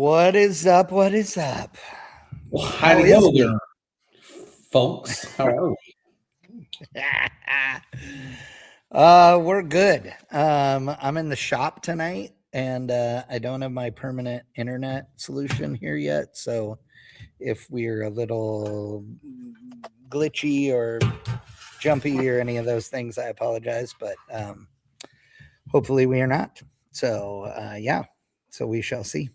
What is up? What is up? Well, howdy ho there, folks. How are we? We're good. I'm in the shop tonight, and I don't have my permanent internet solution here yet. So if we're a little glitchy or jumpy or any of those things, I apologize. But hopefully we are not. So yeah. So we shall see.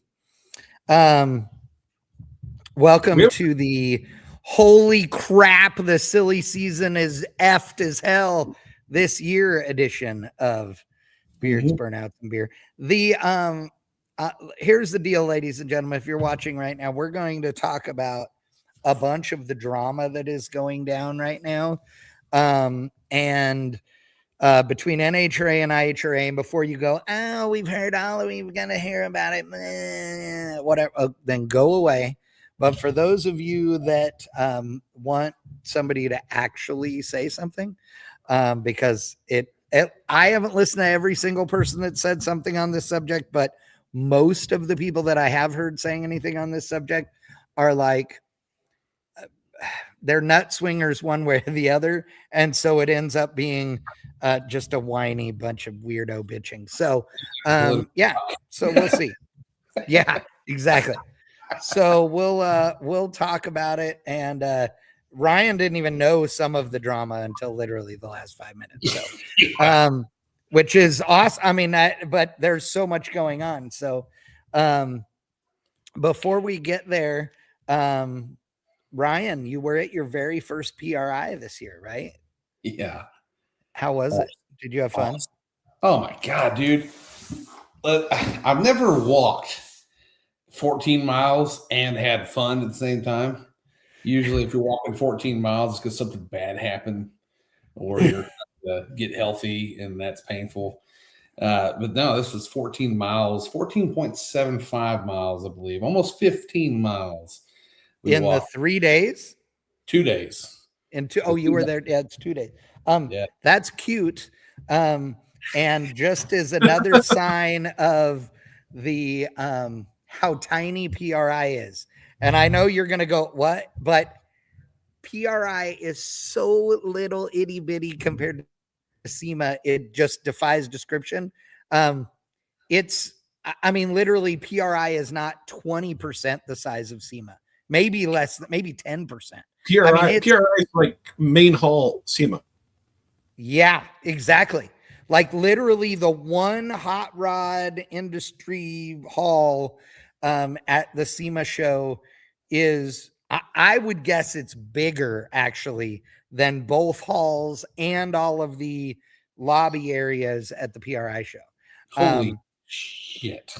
Welcome to the holy crap, the silly season is effed as hell this year edition of Beards, Burnouts, and Beer. The here's the deal, ladies and gentlemen. If you're watching right now, we're going to talk about a bunch of the drama that is going down right now. Between NHRA and IHRA, and before you go, oh, we've heard all of it, we're gonna hear about it, whatever, then go away. But for those of you that want somebody to actually say something, because I haven't listened to every single person that said something on this subject, but most of the people that I have heard saying anything on this subject are like, they're nut swingers one way or the other. And so it ends up being just a whiny bunch of weirdo bitching. So yeah, so we'll see. Yeah, exactly. So we'll talk about it. And Ryan didn't even know some of the drama until literally the last 5 minutes. So which is awesome. I mean, but there's so much going on. So before we get there, Ryan, you were at your very first PRI this year, right? Yeah. How was it? Did you have fun? Oh my God, dude. I've never walked 14 miles and had fun at the same time. Usually if you're walking 14 miles, it's because something bad happened or you're trying to get healthy and that's painful. But no, this was 14 miles, 14.75 miles, I believe, almost 15 miles. In the 3 days? 2 days. Oh, you were there. Yeah, it's 2 days. Yeah. That's cute. And just as another sign of the how tiny PRI is. And I know you're gonna go, what? But PRI is so little itty bitty compared to SEMA, it just defies description. I mean, literally, PRI is not 20% the size of SEMA. Maybe less, maybe 10%. PRI is like main hall SEMA. Yeah, exactly. Like literally the one hot rod industry hall at the SEMA show is, I would guess it's bigger actually than both halls and all of the lobby areas at the PRI show. Holy shit.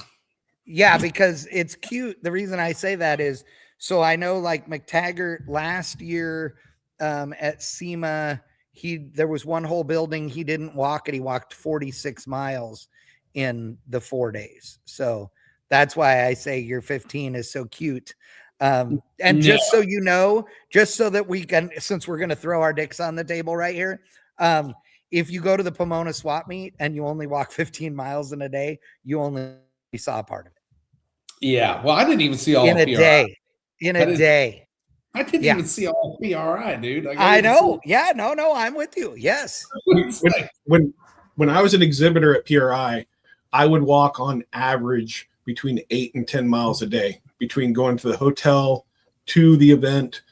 Yeah, because it's cute. The reason I say that is, so I know like McTaggart last year at SEMA, there was one whole building. He didn't walk it. He walked 46 miles in the 4 days. So that's why I say your 15 is so cute. Just so you know, just so that we can, since we're going to throw our dicks on the table right here. If you go to the Pomona swap meet and you only walk 15 miles in a day, you only saw a part of it. Yeah. Well, I didn't even see all in a PRI. day. In a day. I didn't even see all PRI, dude. I know. Yeah, no, I'm with you. Yes. When I was an exhibitor at PRI, I would walk on average between 8 and 10 miles a day between going to the hotel, to the event,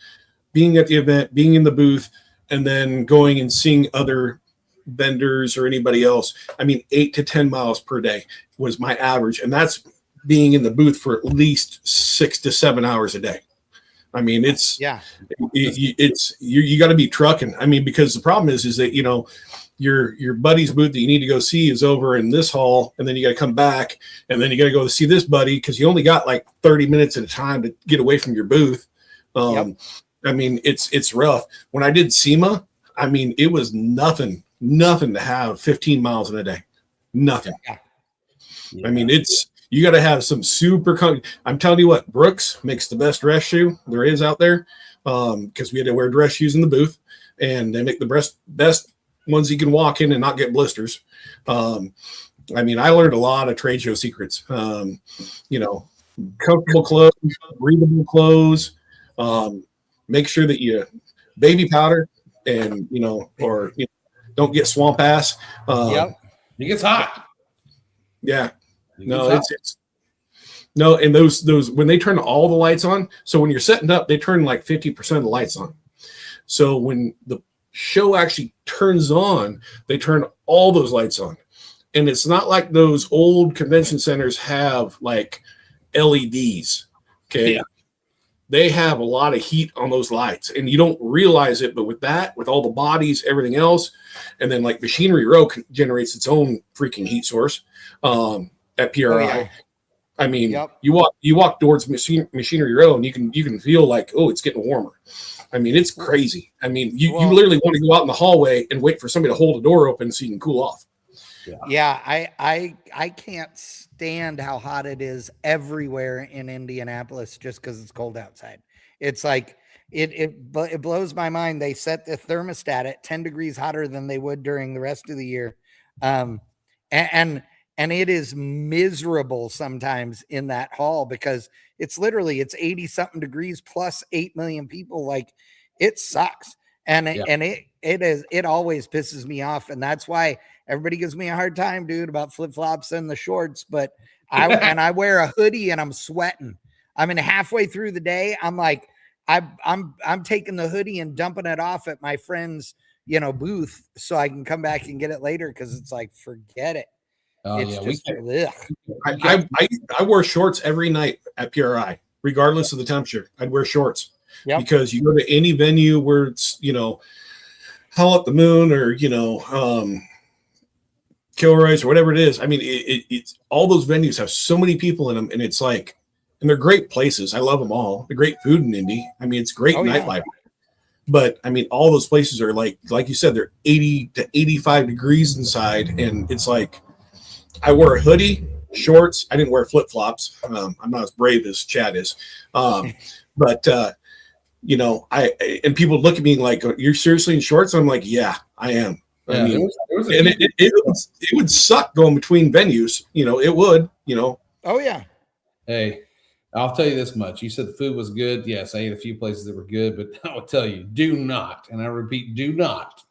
being at the event, being in the booth, and then going and seeing other vendors or anybody else. I mean, 8 to 10 miles per day was my average. And that's being in the booth for at least 6 to 7 hours a day. I mean, you got to be trucking. I mean, because the problem is that, you know, your buddy's booth that you need to go see is over in this hall, and then you got to come back, and then you got to go see this buddy because you only got like 30 minutes at a time to get away from your booth. I mean, it's rough. When I did SEMA, I mean, it was nothing to have 15 miles in a day. Nothing. Yeah. I mean, you got to have some super. I'm telling you what, Brooks makes the best dress shoe there is out there, because we had to wear dress shoes in the booth, and they make the best ones you can walk in and not get blisters. I mean, I learned a lot of trade show secrets. You know, comfortable clothes, breathable clothes. Make sure that you baby powder and or don't get swamp ass. Yep. It gets hot. Yeah. It No, gets hot. it's no, and those when they turn all the lights on. So when you're setting up, they turn like 50% of the lights on. So when the show actually turns on, they turn all those lights on. And it's not like those old convention centers have like LEDs. Okay. Yeah. They have a lot of heat on those lights and you don't realize it. But with that, with all the bodies, everything else, and then like Machinery Row generates its own freaking heat source at PRI. Oh, yeah. I mean, Yep. you walk towards Machinery Row and you can feel like, oh, it's getting warmer. I mean, it's crazy. I mean, you literally want to go out in the hallway and wait for somebody to hold a door open so you can cool off. Yeah, I can't stand how hot it is everywhere in Indianapolis just because it's cold outside. It's like it blows my mind. They set the thermostat at 10 degrees hotter than they would during the rest of the year. And it is miserable sometimes in that hall because it's 80 something degrees plus 8 million people. Like it sucks. And it always pisses me off. And that's why everybody gives me a hard time, dude, about flip-flops and the shorts. But I wear a hoodie and I'm sweating. I mean, halfway through the day, I'm like, I'm taking the hoodie and dumping it off at my friend's, booth so I can come back and get it later. Cause it's like, forget it. Oh, It's yeah. I wear shorts every night at PRI, regardless of the temperature. I'd wear shorts because you go to any venue where it's, Howl at the Moon or, Kilroy's or whatever it is. I mean, it's all those venues have so many people in them and it's like, and they're great places. I love them all. The great food in Indy. I mean, it's great nightlife. Yeah. But I mean, all those places are like you said, they're 80 to 85 degrees inside. And it's like, I wear a hoodie, shorts. I didn't wear flip-flops. I'm not as brave as Chad is. But and people look at me like, you're seriously in shorts? I'm like, yeah, I am. I mean, it would suck going between venues. It would, Oh, yeah. Hey, I'll tell you this much. You said the food was good. Yes, I ate a few places that were good, but I will tell you, do not, and I repeat, do not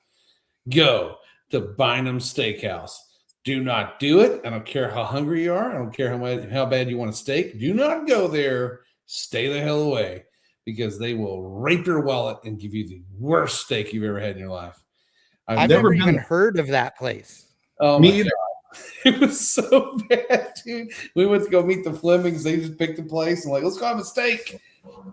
go to Bynum Steakhouse. Do not do it. I don't care how hungry you are. I don't care how bad you want a steak. Do not go there. Stay the hell away because they will rape your wallet and give you the worst steak you've ever had in your life. I've never even heard of that place. Oh, me either. It was so bad, dude. We went to go meet the Flemings. They just picked a place and like, let's go have a steak.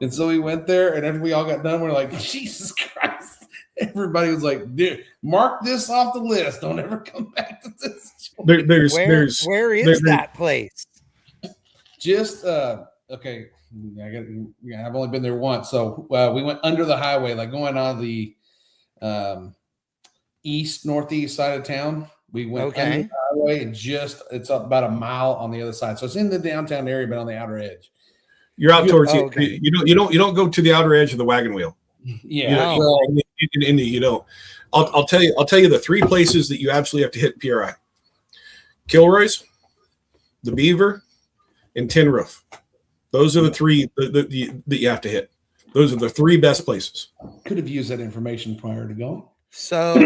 And so we went there, and after we all got done, we're like, Jesus Christ. Everybody was like, dude, mark this off the list. Don't ever come back to this. Where is that place? Just okay. I've only been there once. So we went under the highway, like going on the northeast side of town. We went under the highway and it's up about a mile on the other side. So it's in the downtown area, but on the outer edge. You're out towards you don't go to the outer edge of the wagon wheel. Yeah. In Indy, you don't. I'll tell you the three places that you absolutely have to hit PRI: Kilroy's, the Beaver, and Tin Roof. Those are the three that you have to hit. Those are the three best places. Could have used that information prior to going. So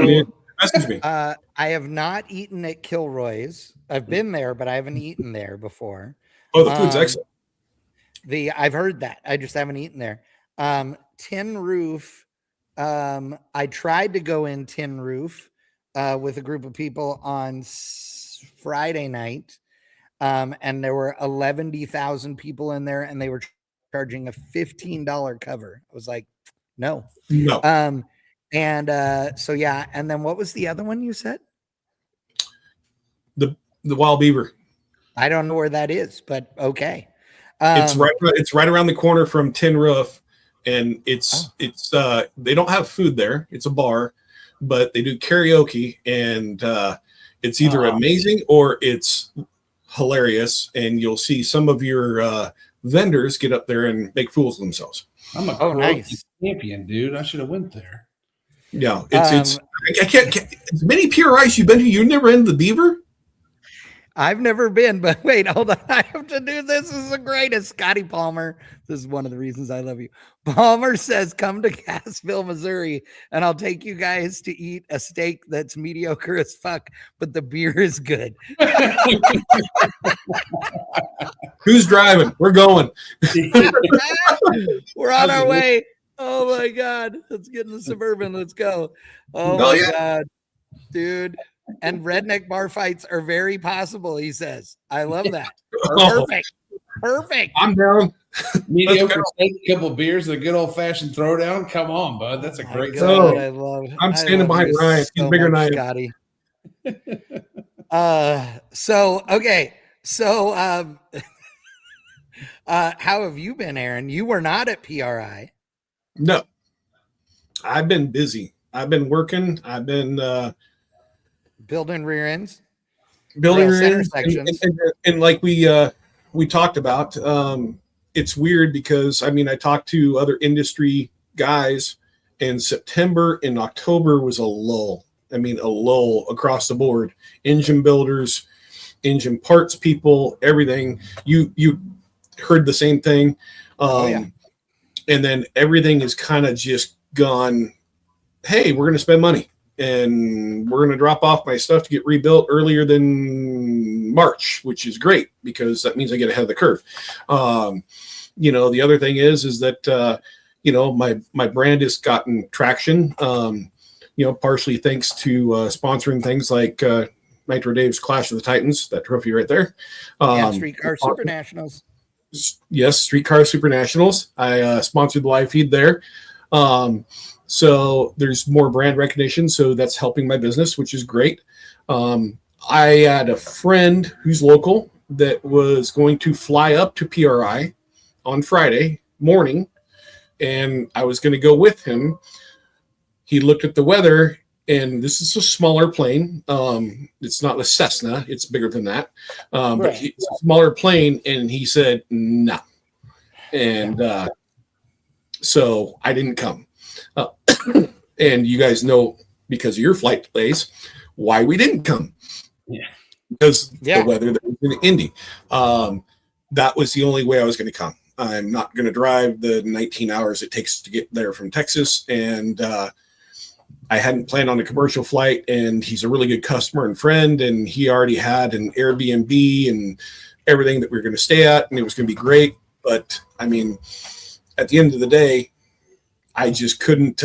message me. I have not eaten at Kilroy's. I've been there, but I haven't eaten there before. Oh, the food's excellent. I've heard that. I just haven't eaten there. Tin Roof. I tried to go in Tin Roof with a group of people on Friday night. And there were 11,000 people in there, and they were charging a $15 cover. I was like, no. So yeah. And then what was the other one you said? The Wild Beaver. I don't know where that is, but okay. It's right around the corner from Tin Roof, and it's they don't have food there. It's a bar, but they do karaoke, and it's either amazing or it's hilarious, and you'll see some of your vendors get up there and make fools of themselves. I'm a nice champion, dude. I should have went there. Yeah, it's I can't as many PRIs you've been to. You've never been to the Beaver? I've never been, but wait, hold on. I have to do this. This is the greatest. Scotty Palmer. This is one of the reasons I love you. Palmer says, come to Cassville, Missouri, and I'll take you guys to eat a steak that's mediocre as fuck, but the beer is good. Who's driving? We're going. We're on our way. Oh my God. Let's get in the Suburban. Let's go. Oh my God. Dude. And redneck bar fights are very possible, he says. I love that. Perfect. Perfect. I'm down. Mediocre steak, a couple of beers, and a good old fashioned throwdown. Come on, bud. That's a great God, I love I'm standing behind Ryan. He's bigger than I am. Scotty. Okay. So how have you been, Aaron? You were not at PRI. No. I've been busy. I've been working. I've been building rear ends. Building rear ends. And like we talked about, it's weird because I talked to other industry guys, and September and October was a lull. A lull across the board. Engine builders, engine parts people, everything. You heard the same thing. And then everything is kind of just gone, hey, we're going to spend money and we're going to drop off my stuff to get rebuilt earlier than March, which is great because that means I get ahead of the curve. The other thing is that, my brand has gotten traction, partially thanks to sponsoring things like Nitro Dave's Clash of the Titans, that trophy right there. And Streetcar Super Nationals. Yes, Streetcar Super Nationals. I sponsored the live feed there. So there's more brand recognition. So that's helping my business, which is great. I had a friend who's local that was going to fly up to PRI on Friday morning, and I was going to go with him. He looked at the weather, and this is a smaller plane. It's not a Cessna. It's bigger than that. But it's a smaller plane, and he said, no. And so I didn't come. And you guys know, because of your flight delays, why we didn't come. Yeah. Because the weather that was in Indy. That was the only way I was going to come. I'm not going to drive the 19 hours it takes to get there from Texas. And I hadn't planned on a commercial flight, and he's a really good customer and friend. And he already had an Airbnb and everything that we were going to stay at, and it was going to be great. But at the end of the day, I just couldn't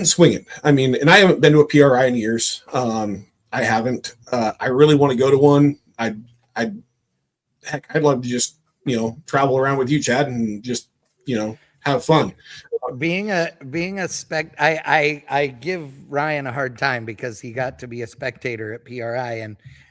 swing it. And I haven't been to a PRI in years. I haven't. I really want to go to one. I'd love to just travel around with you, Chad, and just have fun. Being a spec, I give Ryan a hard time because he got to be a spectator at PRI,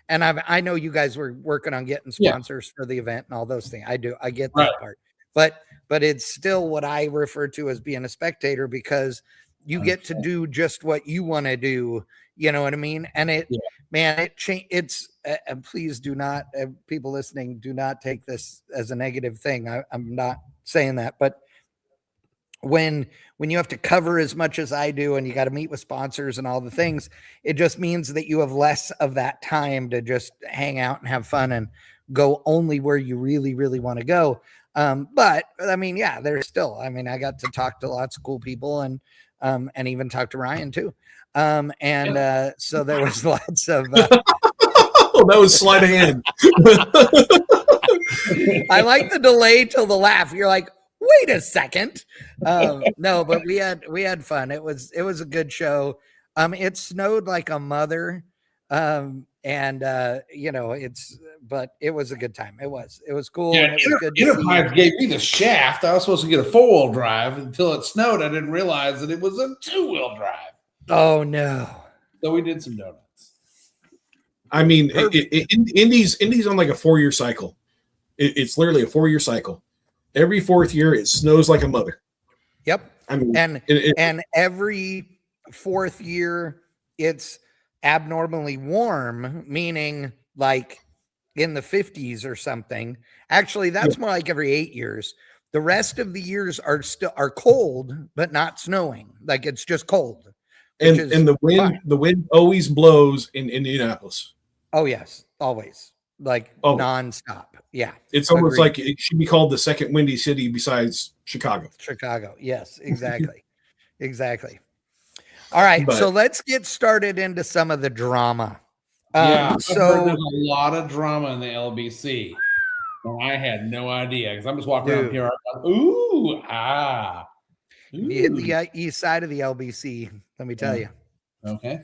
and I know you guys were working on getting sponsors for the event and all those things. I get that part, but it's still what I refer to as being a spectator, because you get to do just what you want to do. You know what I mean? And it's please do not, people listening, do not take this as a negative thing. I'm not saying that, but when you have to cover as much as I do, and you got to meet with sponsors and all the things, it just means that you have less of that time to just hang out and have fun and go only where you really, really want to go. But there's still, I got to talk to lots of cool people and even talk to Ryan too. So there was lots of, oh, that was sleight of hand. I like the delay till the laugh. You're like, wait a second. No, but we had fun. It was a good show. It snowed like a mother. But it was a good time. It was cool. Yeah, and it was good to Enterprise see. gave me the shaft. I was supposed to get a 4-wheel drive until it snowed. I didn't realize that it was a 2-wheel drive. Oh no. So we did some donuts. Indy's on like a 4-year cycle. It's literally a 4-year cycle. Every 4th year, it snows like a mother. Yep. And every 4th year, it's abnormally warm, meaning like in the 50s or something. Actually, that's more like every 8 years. The rest of the years are cold, but not snowing. Like it's just cold. And the wind always blows in Indianapolis. Oh yes, always, like Oh, nonstop. Yeah, it's almost agreed. like it should be called the second windy city besides Chicago. Chicago. Yes, exactly, exactly. All right, so But let's get started into some of the drama. Yeah, I've heard there's So, a lot of drama in the LBC, and I had no idea because I'm just walking around dude, PR. Like, ooh, ah, if you hit ooh. the east side of the LBC, let me tell Yeah. you, Okay.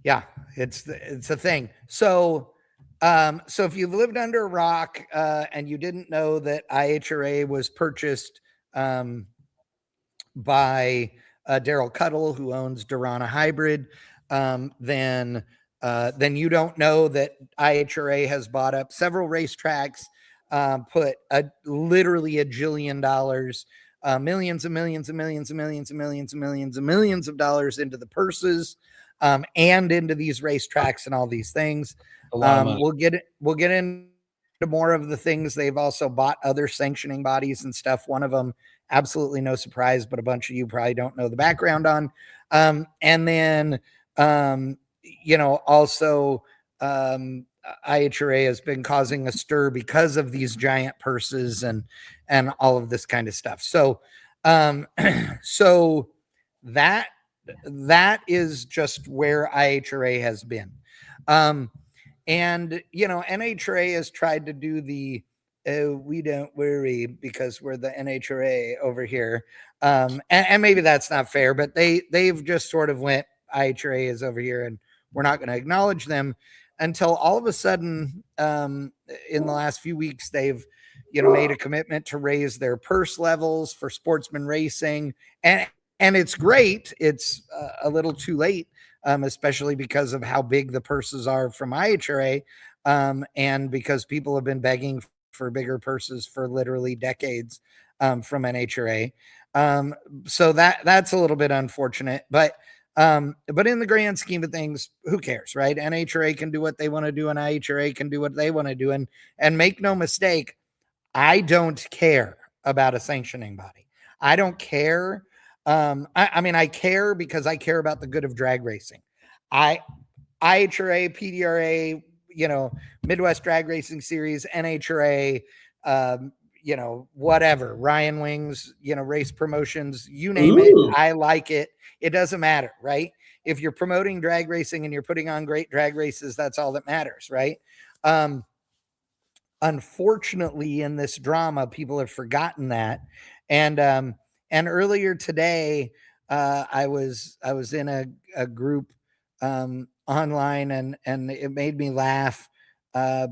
yeah, it's a thing. So, so if you've lived under a rock and you didn't know that IHRA was purchased by Daryl Cuttle, who owns Durana Hybrid, then you don't know that IHRA has bought up several racetracks, put literally a jillion dollars, millions and millions and millions and millions and millions and millions and millions of dollars into the purses and into these racetracks and all these things. A lot of money. We'll get into more of the things. They've also bought other sanctioning bodies and stuff. One of them, absolutely no surprise, but a bunch of you probably don't know the background on. And then, also, IHRA has been causing a stir because of these giant purses and all of this kind of stuff. So, so that is just where IHRA has been. And NHRA has tried to do the we don't worry because we're the NHRA over here. And maybe that's not fair, but they've just sort of went, IHRA is over here and we're not going to acknowledge them until all of a sudden, in the last few weeks, they've made a commitment to raise their purse levels for sportsman racing. And it's great. It's a little too late, especially because of how big the purses are from IHRA, and because people have been begging for bigger purses for literally decades from NHRA. So that's a little bit unfortunate, but in the grand scheme of things, who cares, right? NHRA can do what they want to do, and IHRA can do what they want to do, and make no mistake, I don't care about a sanctioning body. I don't care. I mean, I care because I care about the good of drag racing. IHRA, PDRA, Midwest Drag Racing Series, NHRA, whatever, Ryan Wings, race promotions, you name it. I like it. It doesn't matter, right? If you're promoting drag racing and you're putting on great drag races, that's all that matters, right? Unfortunately, in this drama, people have forgotten that. And earlier today, I was in a group online, and it made me laugh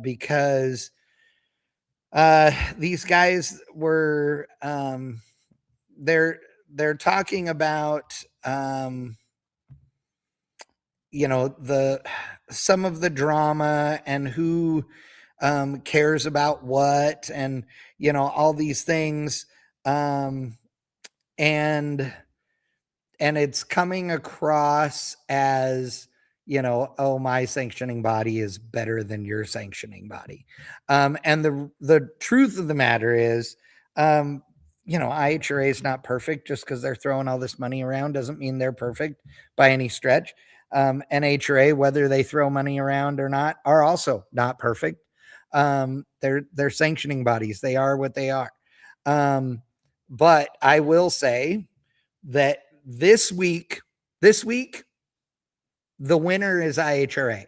because these guys were they're talking about some of the drama and who cares about what, and all these things, and it's coming across as oh, my sanctioning body is better than your sanctioning body, and the truth of the matter is, IHRA is not perfect. Just because they're throwing all this money around doesn't mean they're perfect by any stretch. NHRA, whether they throw money around or not, are also not perfect. They're sanctioning bodies. They are what they are. But I will say that this week, the winner is IHRA.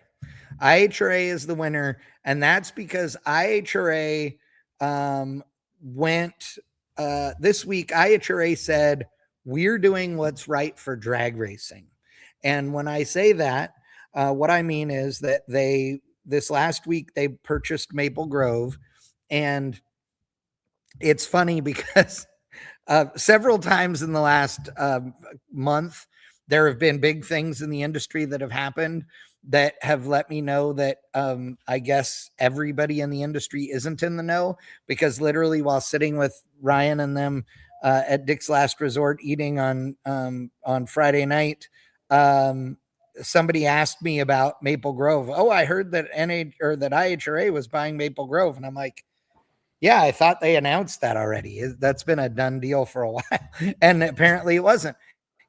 IHRA is the winner, and that's because IHRA went this week. IHRA said, we're doing what's right for drag racing. And when I say that, what I mean is that this last week they purchased Maple Grove, and it's funny because several times in the last month, there have been big things in the industry that have happened that have let me know that I guess everybody in the industry isn't in the know, because literally while sitting with Ryan and them at Dick's Last Resort eating on Friday night, somebody asked me about Maple Grove. Oh, I heard that that IHRA was buying Maple Grove, and I'm like, yeah, I thought they announced that already. That's been a done deal for a while. And apparently it wasn't.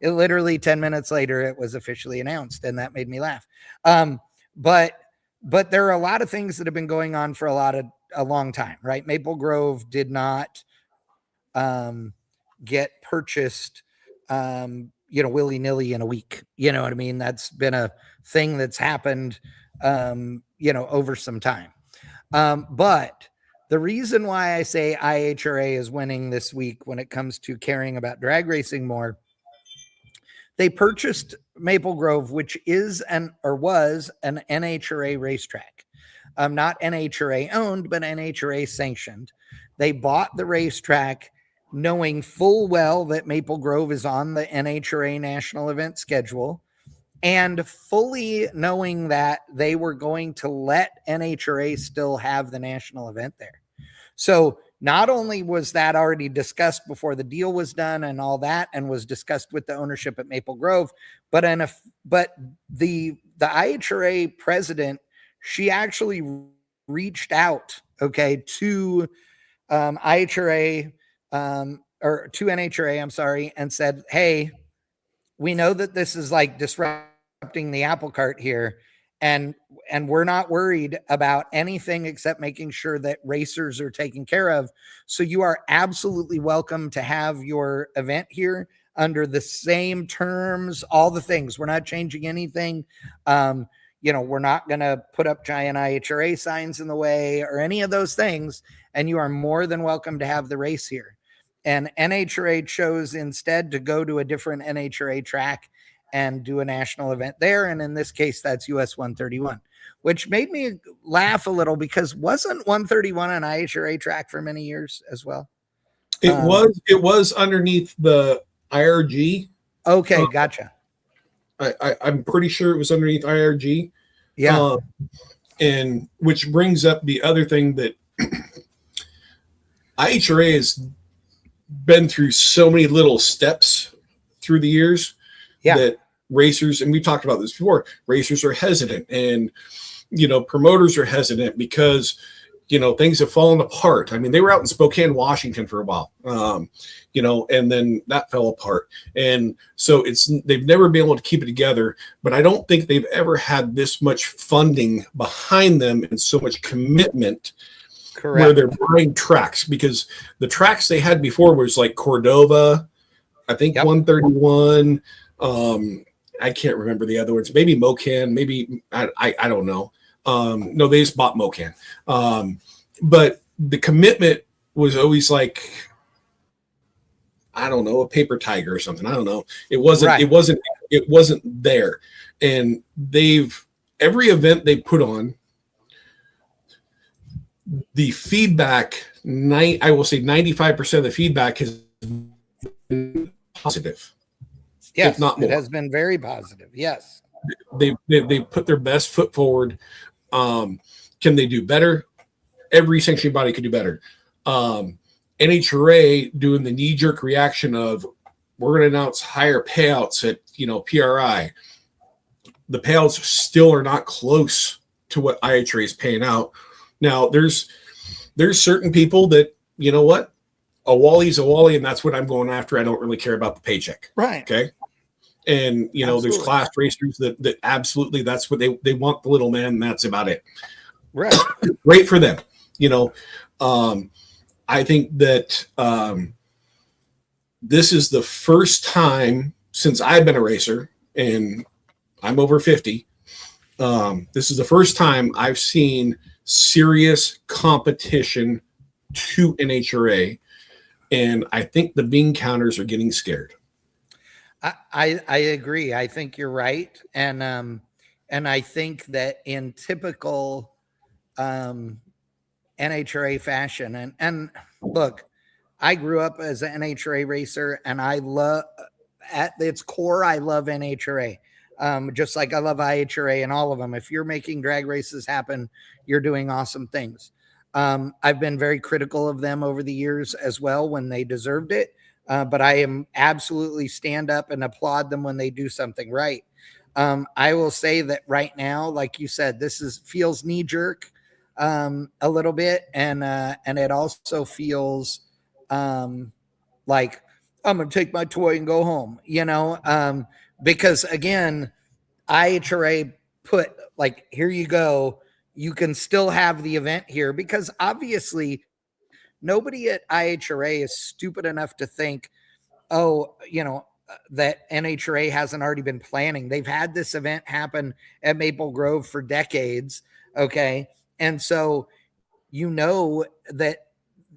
It literally 10 minutes later, it was officially announced, and that made me laugh. But but there are a lot of things that have been going on for a long time, right? Maple Grove did not get purchased, willy-nilly in a week. You know what I mean? That's been a thing that's happened, over some time. But the reason why I say IHRA is winning this week when it comes to caring about drag racing more, they purchased Maple Grove, which was an NHRA racetrack. Not NHRA owned, but NHRA sanctioned. They bought the racetrack knowing full well that Maple Grove is on the NHRA national event schedule, and fully knowing that they were going to let NHRA still have the national event there. So not only was that already discussed before the deal was done and all that, and was discussed with the ownership at Maple Grove, but the IHRA president, she actually reached out, to IHRA or to NHRA, I'm sorry, and said, hey, we know that this is like disrupting the apple cart here, and we're not worried about anything except making sure that racers are taken care of. So you are absolutely welcome to have your event here under the same terms, all the things. We're not changing anything. We're not going to put up giant IHRA signs in the way or any of those things. And you are more than welcome to have the race here. And NHRA chose instead to go to a different NHRA track and do a national event there. And in this case, that's US 131, which made me laugh a little, because wasn't 131 an IHRA track for many years as well? It was underneath the IRG. Okay, gotcha. I'm pretty sure it was underneath IRG. Yeah. And which brings up the other thing that IHRA has been through so many little steps through the years that racers, and we talked about this before, racers are hesitant, and promoters are hesitant because things have fallen apart. I mean, they were out in Spokane, Washington for a while, and then that fell apart. And so they've never been able to keep it together, but I don't think they've ever had this much funding behind them and so much commitment. Correct. Where they're buying tracks, because the tracks they had before was like Cordova, I think 131. I can't remember the other ones. Maybe Mocan. Maybe I don't know. No, they just bought Mocan. But the commitment was always like, I don't know, a paper tiger or something. I don't know. It wasn't. Right. It wasn't there. And every event they put on, the feedback, I will say 95% of the feedback has been positive. Yes, not more. It has been very positive. Yes. They put their best foot forward. Can they do better? Every sanctioning body could do better. NHRA doing the knee-jerk reaction of, we're going to announce higher payouts at PRI. The payouts still are not close to what IHRA is paying out. Now, there's certain people that, you know what, a Wally's a Wally, and that's what I'm going after. I don't really care about the paycheck. Right. Okay. And, there's class racers that absolutely, that's what they want, the little man, and that's about it. Right. Great for them. I think that this is the first time since I've been a racer, and I'm over 50. This is the first time I've seen serious competition to NHRA, and I think the bean counters are getting scared. I agree. I think you're right, and I think that in typical NHRA fashion, and look, I grew up as an NHRA racer, and I love, at its core, I love NHRA. Just like I love IHRA and all of them. If you're making drag races happen, you're doing awesome things. I've been very critical of them over the years as well when they deserved it. But I am absolutely stand up and applaud them when they do something right. I will say that right now, like you said, feels knee jerk a little bit. And it also feels like I'm going to take my toy and go home, because again, IHRA put like, here you go, you can still have the event here, because obviously nobody at IHRA is stupid enough to think, oh, that NHRA hasn't already been planning. They've had this event happen at Maple Grove for decades. Okay. And so, that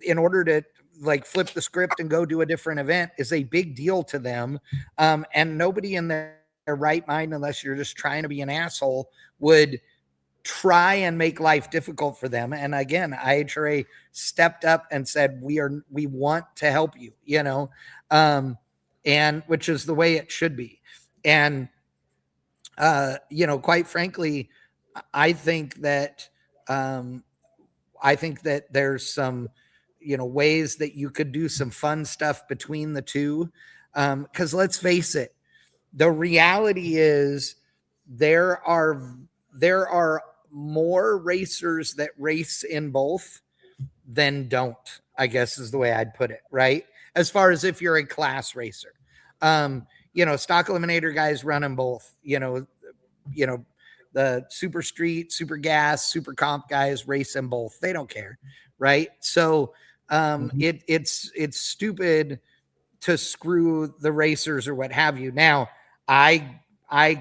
in order to like flip the script and go do a different event is a big deal to them. And nobody in their right mind, unless you're just trying to be an asshole, would try and make life difficult for them. And again, IHRA stepped up and said, we want to help you, and which is the way it should be. And, quite frankly, I think that, there's some, ways that you could do some fun stuff between the two. Cause let's face it, the reality is there are more racers that race in both than don't, I guess is the way I'd put it. Right. As far as if you're a class racer, stock eliminator guys running both, the super street, super gas, super comp guys race in both. They don't care. Right. So, it's stupid to screw the racers or what have you. Now, I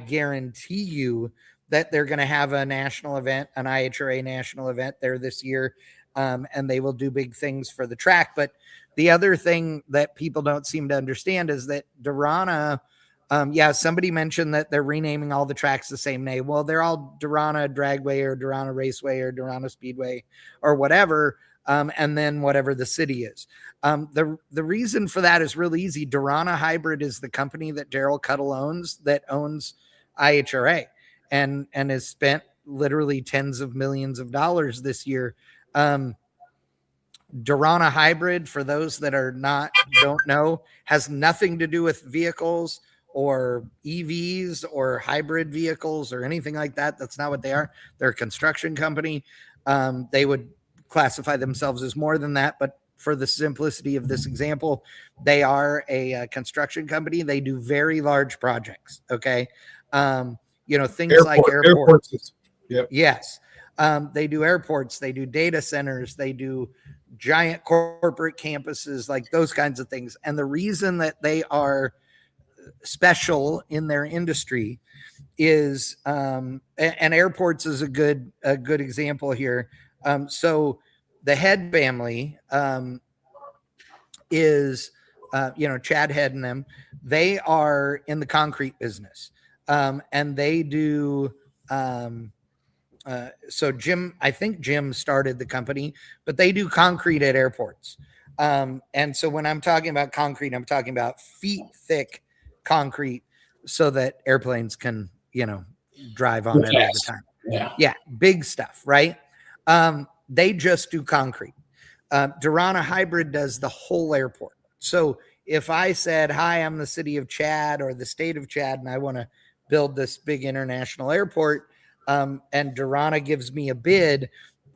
guarantee you that they're going to have a national event, an IHRA national event there this year. And they will do big things for the track. But the other thing that people don't seem to understand is that Durana, somebody mentioned that they're renaming all the tracks the same name. Well, they're all Durana Dragway or Durana Raceway or Durana Speedway or whatever. And then whatever the city is. The reason for that is really easy. Durana Hybrid is the company that Daryl Cuttle owns, that owns IHRA, and has spent literally tens of millions of dollars this year. Durana Hybrid, for those that don't know, has nothing to do with vehicles or EVs or hybrid vehicles or anything like that. That's not what they are. They're a construction company. They would classify themselves as more than that, but for the simplicity of this example, they are a construction company. They do very large projects. Okay. Things like airports. Yep. Yes. They do airports, they do data centers, they do giant corporate campuses, like those kinds of things. And the reason that they are special in their industry is, and airports is a good example here. So the Head family is, Chad Head and them, they are in the concrete business. And they do, so I think Jim started the company, but they do concrete at airports. And so when I'm talking about concrete, I'm talking about feet thick concrete so that airplanes can, drive on it all the time. Yeah. Big stuff. Right. They just do concrete. Durana Hybrid does the whole airport. So if I said, hi, I'm the city of Chad or the state of Chad, and I want to build this big international airport, and Durana gives me a bid,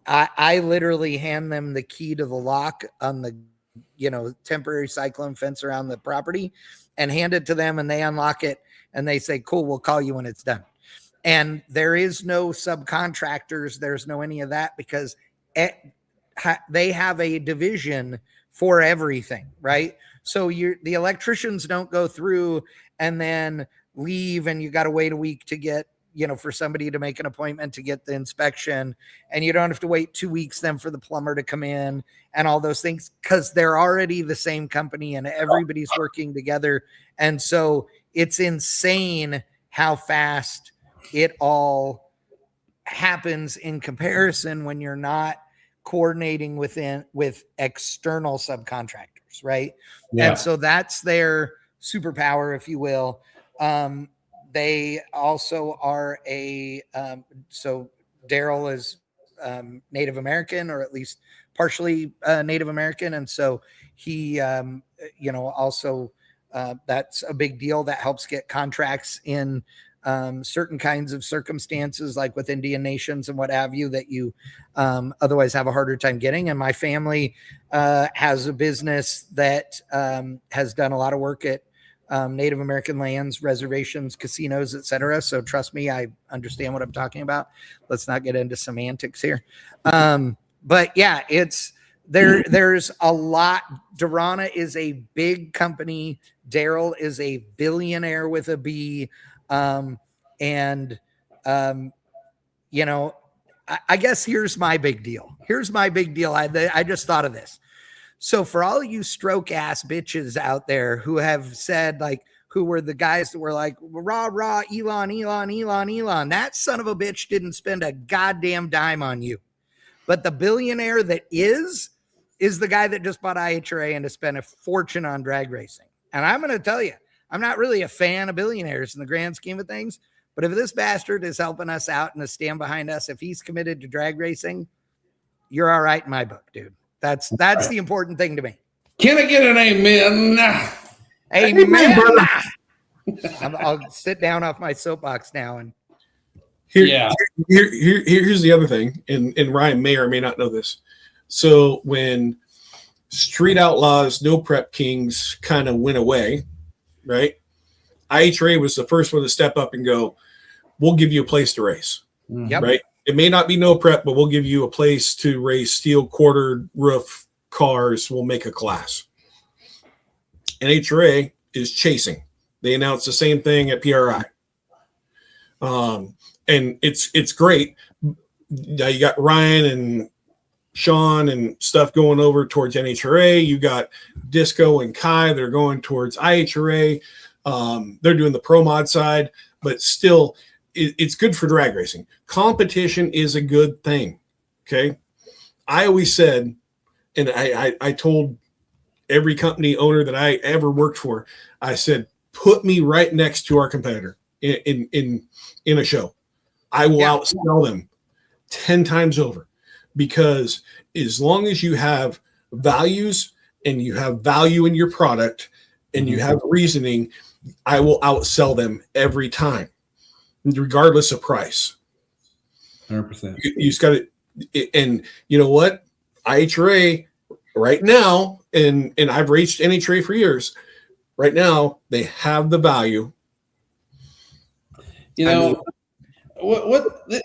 I literally hand them the key to the lock on the, temporary cyclone fence around the property and hand it to them, and they unlock it and they say, cool, we'll call you when it's done. And there is no subcontractors. There's no any of that, because they have a division for everything. Right. So the electricians don't go through and then leave, and you got to wait a week to get, for somebody to make an appointment to get the inspection. And you don't have to wait 2 weeks then for the plumber to come in and all those things, because they're already the same company and everybody's working together. And so it's insane how fast it all happens in comparison when you're not coordinating with external subcontractors. Right. Yeah. And so that's their superpower, if you will. They also are so Daryl is Native American, or at least partially Native American. And so he, also that's a big deal. That helps get contracts in certain kinds of circumstances, like with Indian nations and what have you, that you otherwise have a harder time getting. And my family has a business that has done a lot of work at Native American lands, reservations, casinos, etc. So trust me, I understand what I'm talking about. Let's not get into semantics here. But yeah, it's there's a lot. Durana is a big company. Daryl is a billionaire with a B. And you know, I guess here's my big deal. I just thought of this. So for all you stroke ass bitches out there who have said, like, who were the guys that were like, rah, rah, Elon, that son of a bitch didn't spend a goddamn dime on you. But the billionaire that is the guy that just bought IHRA and to spend a fortune on drag racing. And I'm going to tell you, I'm not really a fan of billionaires in the grand scheme of things. But if this bastard is helping us out and to stand behind us, if he's committed to drag racing, you're all right in my book, dude. That's the important thing to me. Can I get an amen? Amen. I'll sit down off my soapbox now and here's the other thing, and Ryan may or may not know this. So when Street Outlaws, No Prep Kings kind of went away, right? IHRA was the first one to step up and go, we'll give you a place to race. Yep. Right? It may not be no prep, but we'll give you a place to race steel quartered roof cars. We'll make a class. NHRA is chasing. They announced the same thing at PRI. And it's great. Now you got Ryan and Sean and stuff going over towards NHRA. You got Disco and Kai that are going towards IHRA. They're doing the pro mod side, but still it's good for drag racing. Competition is a good thing. Okay. I always said, and I told every company owner that I ever worked for, I said, put me right next to our competitor in a show. I will outsell them 10 times over, because as long as you have values and you have value in your product and you have reasoning, I will outsell them every time, regardless of price. 100%. You just got to, and you know what? IHRA right now, and I've raced NHRA for years. Right now, they have the value. You know,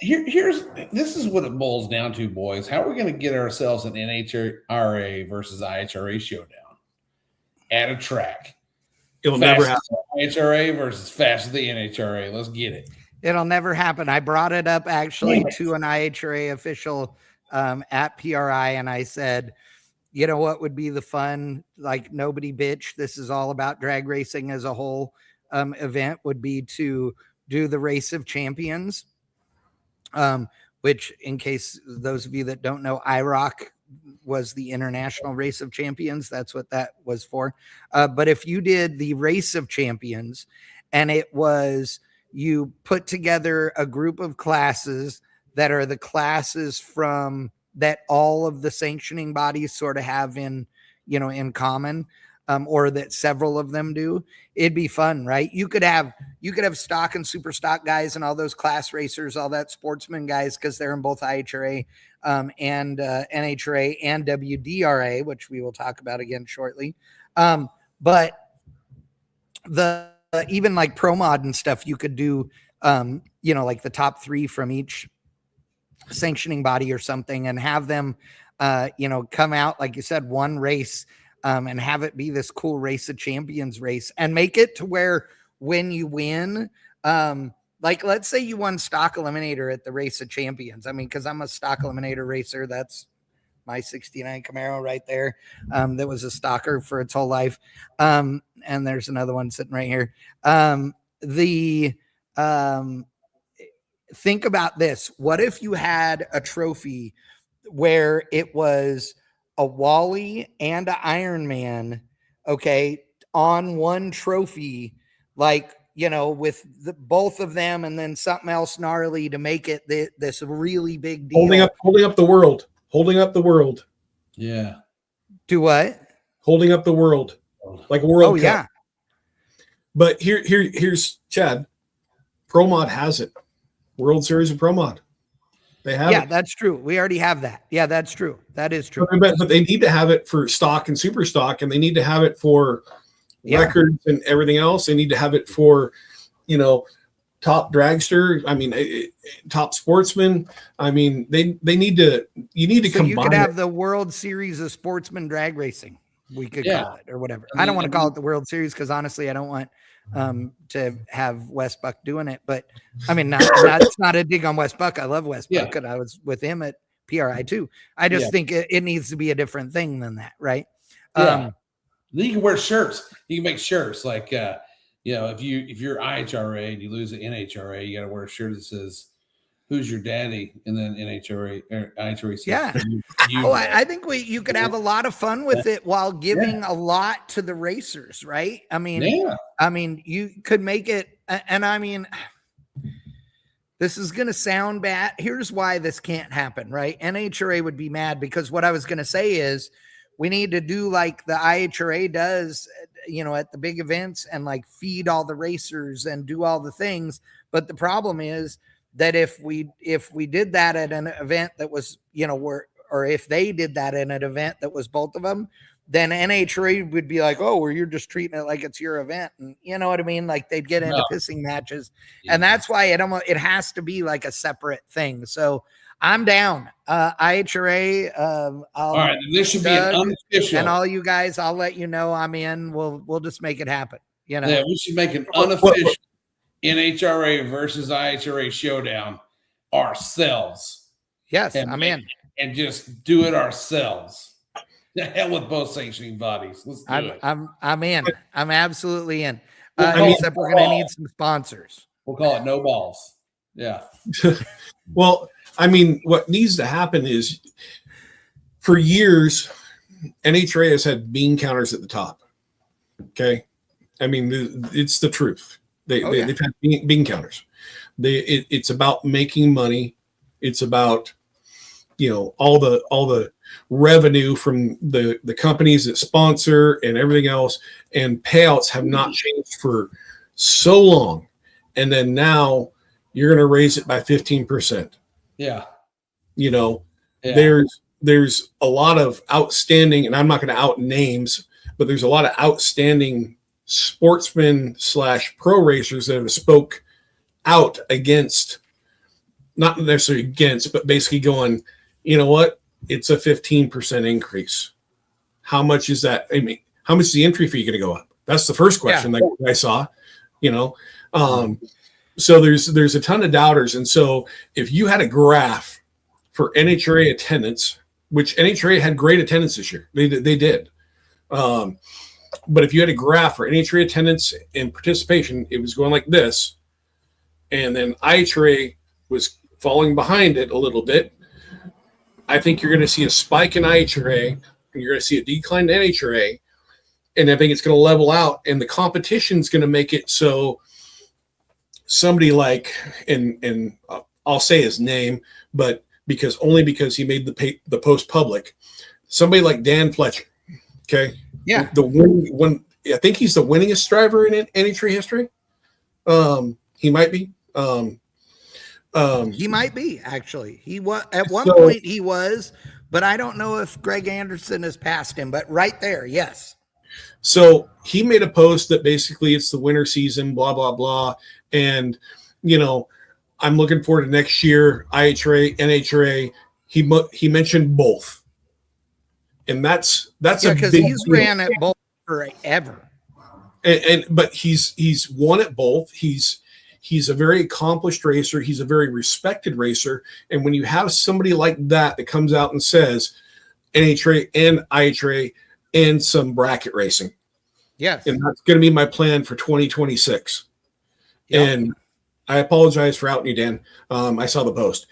here's this is what it boils down to, boys. How are we going to get ourselves an NHRA versus IHRA showdown at a track? It'll never happen. NHRA versus fast the NHRA. Let's get it. It'll never happen. I brought it up actually to an IHRA official at PRI, and I said, you know what would be the fun, like, nobody bitch, this is all about drag racing as a whole event, would be to do the Race of Champions, which, in case those of you that don't know, IROC was the International Race of Champions. That's what that was for. But if you did the Race of Champions, and it was, you put together a group of classes that are the classes from that all of the sanctioning bodies sort of have in common, or that several of them do, it'd be fun, right? You could have stock and super stock guys and all those class racers, all that sportsman guys, because they're in both IHRA and NHRA and WDRA, which we will talk about again shortly. But the even like pro mod and stuff, you could do like the top 3 from each sanctioning body or something, and have them come out, like you said, one race, and have it be this cool Race of Champions race, and make it to where when you win, like, let's say you won stock eliminator at the Race of Champions. I mean, because I'm a stock eliminator racer. That's my 69 Camaro right there. That was a stalker for its whole life. And there's another one sitting right here. Think about this. What if you had a trophy where it was a Wally and an Iron Man, okay, on one trophy, like, with both of them, and then something else gnarly to make it this really big deal. Holding up the world. Yeah. Do what? Holding up the world, like a World Cup. Yeah. But here's Chad. Pro Mod has it. World Series of Pro Mod. They have it. That's true. We already have that. Yeah, that's true. That is true. But they need to have it for stock and super stock, and they need to have it for records and everything else. They need to have it for, top dragster. I mean, top sportsman. I mean, you need to So combine you could have the World Series of Sportsman Drag Racing, we could call it, or whatever. I don't want to call it the World Series because honestly, I don't want to have Wes Buck doing it. But I mean, it's not a dig on Wes Buck. I love Wes Buck, and I was with him at PRI too. I just think it needs to be a different thing than that, right? Yeah. You can wear shirts. You can make shirts like if you're IHRA and you lose the NHRA, you got to wear a shirt that says "Who's your daddy?" and then NHRA or IHRA says, I think you could have a lot of fun with it while giving a lot to the racers, right? I mean, you could make it, and I mean, this is going to sound bad. Here's why this can't happen, right? NHRA would be mad because what I was going to say is we need to do like the IHRA does, at the big events and like feed all the racers and do all the things. But the problem is that if we did that at an event that was, or if they did that in an event that was both of them, then NHRA would be like, oh, well, you're just treating it like it's your event. And you know what I mean? Like they'd get into pissing matches. Yeah. And that's why it has to be like a separate thing. So I'm down. IHRA. All right. This should be an unofficial. And all you guys, I'll let you know I'm in. We'll just make it happen. Yeah, we should make an unofficial NHRA versus IHRA showdown ourselves. Yes, I'm in. And just do it ourselves. The hell with both sanctioning bodies. Let's do it. I'm in. I'm absolutely in. Except we're going to need some sponsors. We'll call it no balls. Yeah. Well, I mean, what needs to happen is for years, NHRA has had bean counters at the top. Okay. I mean, it's the truth. They've had bean counters. It's about making money. It's about, all the revenue from the companies that sponsor and everything else, and payouts have not changed for so long. And then now you're going to raise it by 15%. Yeah. There's a lot of outstanding, and I'm not going to out names, but there's a lot of outstanding sportsmen / pro racers that have spoke out against, not necessarily against, but basically going, you know what? It's a 15% increase. How much is that? I mean, how much is the entry fee going to go up? That's the first question that I saw, so there's a ton of doubters. And so if you had a graph for NHRA attendance, which NHRA had great attendance this year, they did. But if you had a graph for NHRA attendance and participation, it was going like this. And then IHRA was falling behind it a little bit. I think you're going to see a spike in IHRA and you're going to see a decline in NHRA. And I think it's going to level out, and the competition's going to make it so somebody like, and I'll say his name, but because he made the post public, somebody like Dan Fletcher. Okay. Yeah. I think he's the winningest driver in NHRA history. He might be. He might be, actually. He was at one point he was, but I don't know if Greg Anderson has passed him, but right there. Yes. So he made a post that basically it's the winter season, blah, blah, blah. And, I'm looking forward to next year, IHRA, NHRA. He mentioned both. And that's because he's ran at both forever. But he's won at both. He's a very accomplished racer. He's a very respected racer. And when you have somebody like that comes out and says NHRA and IHRA and some bracket racing. Yes. And that's going to be my plan for 2026. Yep. And I apologize for outing you, Dan. I saw the post.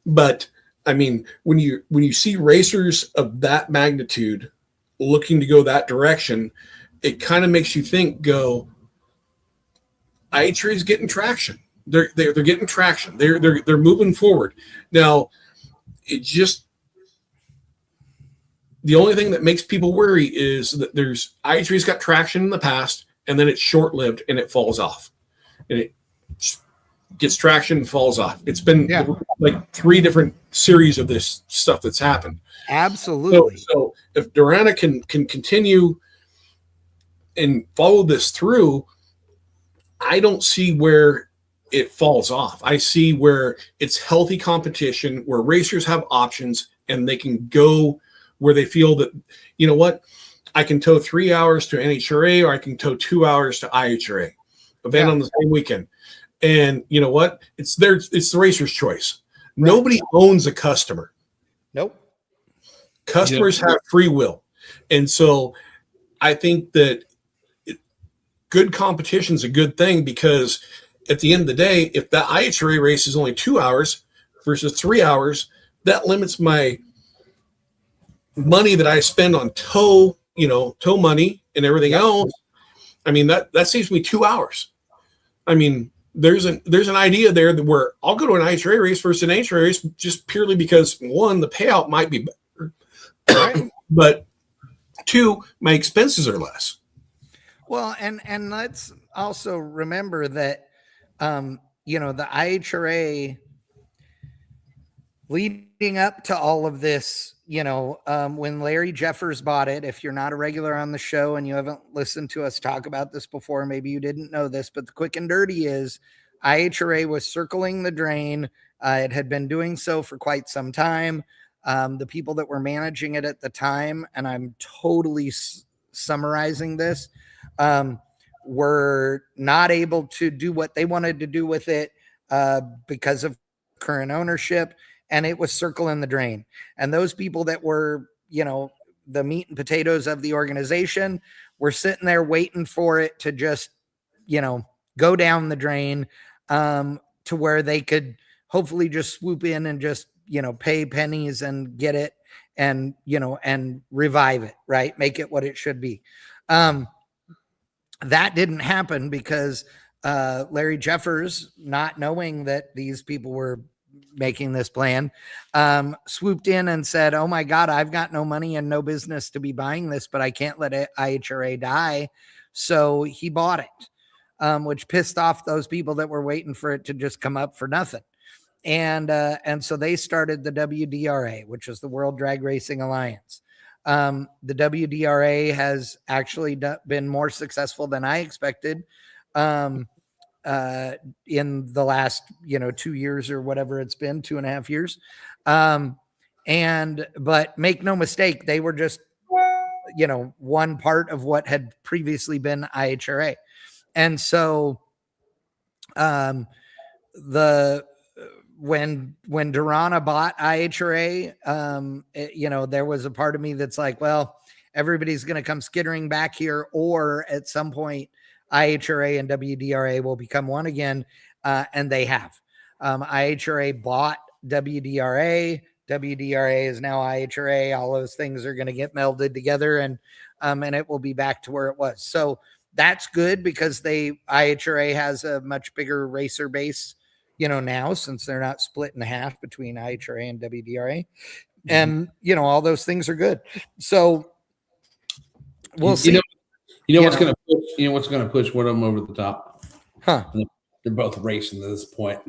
But I mean, when you see racers of that magnitude looking to go that direction, it kind of makes you go, IHRA is getting traction. They're getting traction. They're moving forward. Now, the only thing that makes people worry is that IHRA's got traction in the past, and then it's short-lived and it falls off. And it gets traction and falls off. It's been like 3 different series of this stuff that's happened. Absolutely. So if Durana can continue and follow this through, I don't see where it falls off. I see where it's healthy competition, where racers have options and they can go where they feel that, you know what, I can tow 3 hours to NHRA or I can tow 2 hours to IHRA event on the same weekend. And you know what? It's the racer's choice. Right. Nobody owns a customer. Nope. Customers have free will. And so I think that good competition is a good thing, because at the end of the day, if that IHRA race is only 2 hours versus 3 hours, that limits my money that I spend on tow money and everything else. I mean, that saves me 2 hours. I mean, there's an idea there that where I'll go to an IHRA race versus an NHRA race just purely because, one, the payout might be better, but two, my expenses are less. Well, and let's also remember that, the IHRA leading up to all of this, when Larry Jeffers bought it, if you're not a regular on the show and you haven't listened to us talk about this before, maybe you didn't know this, but the quick and dirty is IHRA was circling the drain. It had been doing so for quite some time. The people that were managing it at the time, and I'm totally summarizing this, were not able to do what they wanted to do with it because of current ownership, and it was circling the drain. And those people that were, the meat and potatoes of the organization were sitting there waiting for it to just, go down the drain, to where they could hopefully just swoop in and just, pay pennies and get it and, and revive it, right? Make it what it should be. That didn't happen because Larry Jeffers, not knowing that these people were making this plan, swooped in and said, oh my God, I've got no money and no business to be buying this, but I can't let IHRA die. So he bought it, which pissed off those people that were waiting for it to just come up for nothing. And so they started the WDRA, which is the World Drag Racing Alliance. The WDRA has actually been more successful than I expected in the last, 2 years or whatever it's been, 2.5 years. But make no mistake, they were just, one part of what had previously been IHRA. And so when Durana bought IHRA, there was a part of me that's like, well, everybody's going to come skittering back here, or at some point IHRA and WDRA will become one again. And they have. IHRA bought WDRA. WDRA is now IHRA. All those things are going to get melded together, and it will be back to where it was. So that's good, because IHRA has a much bigger racer base, now, since they're not split in half between IHRA and WDRA, and, all those things are good. So we'll see. What's going to push one of them over the top? Huh? They're both racing to this point.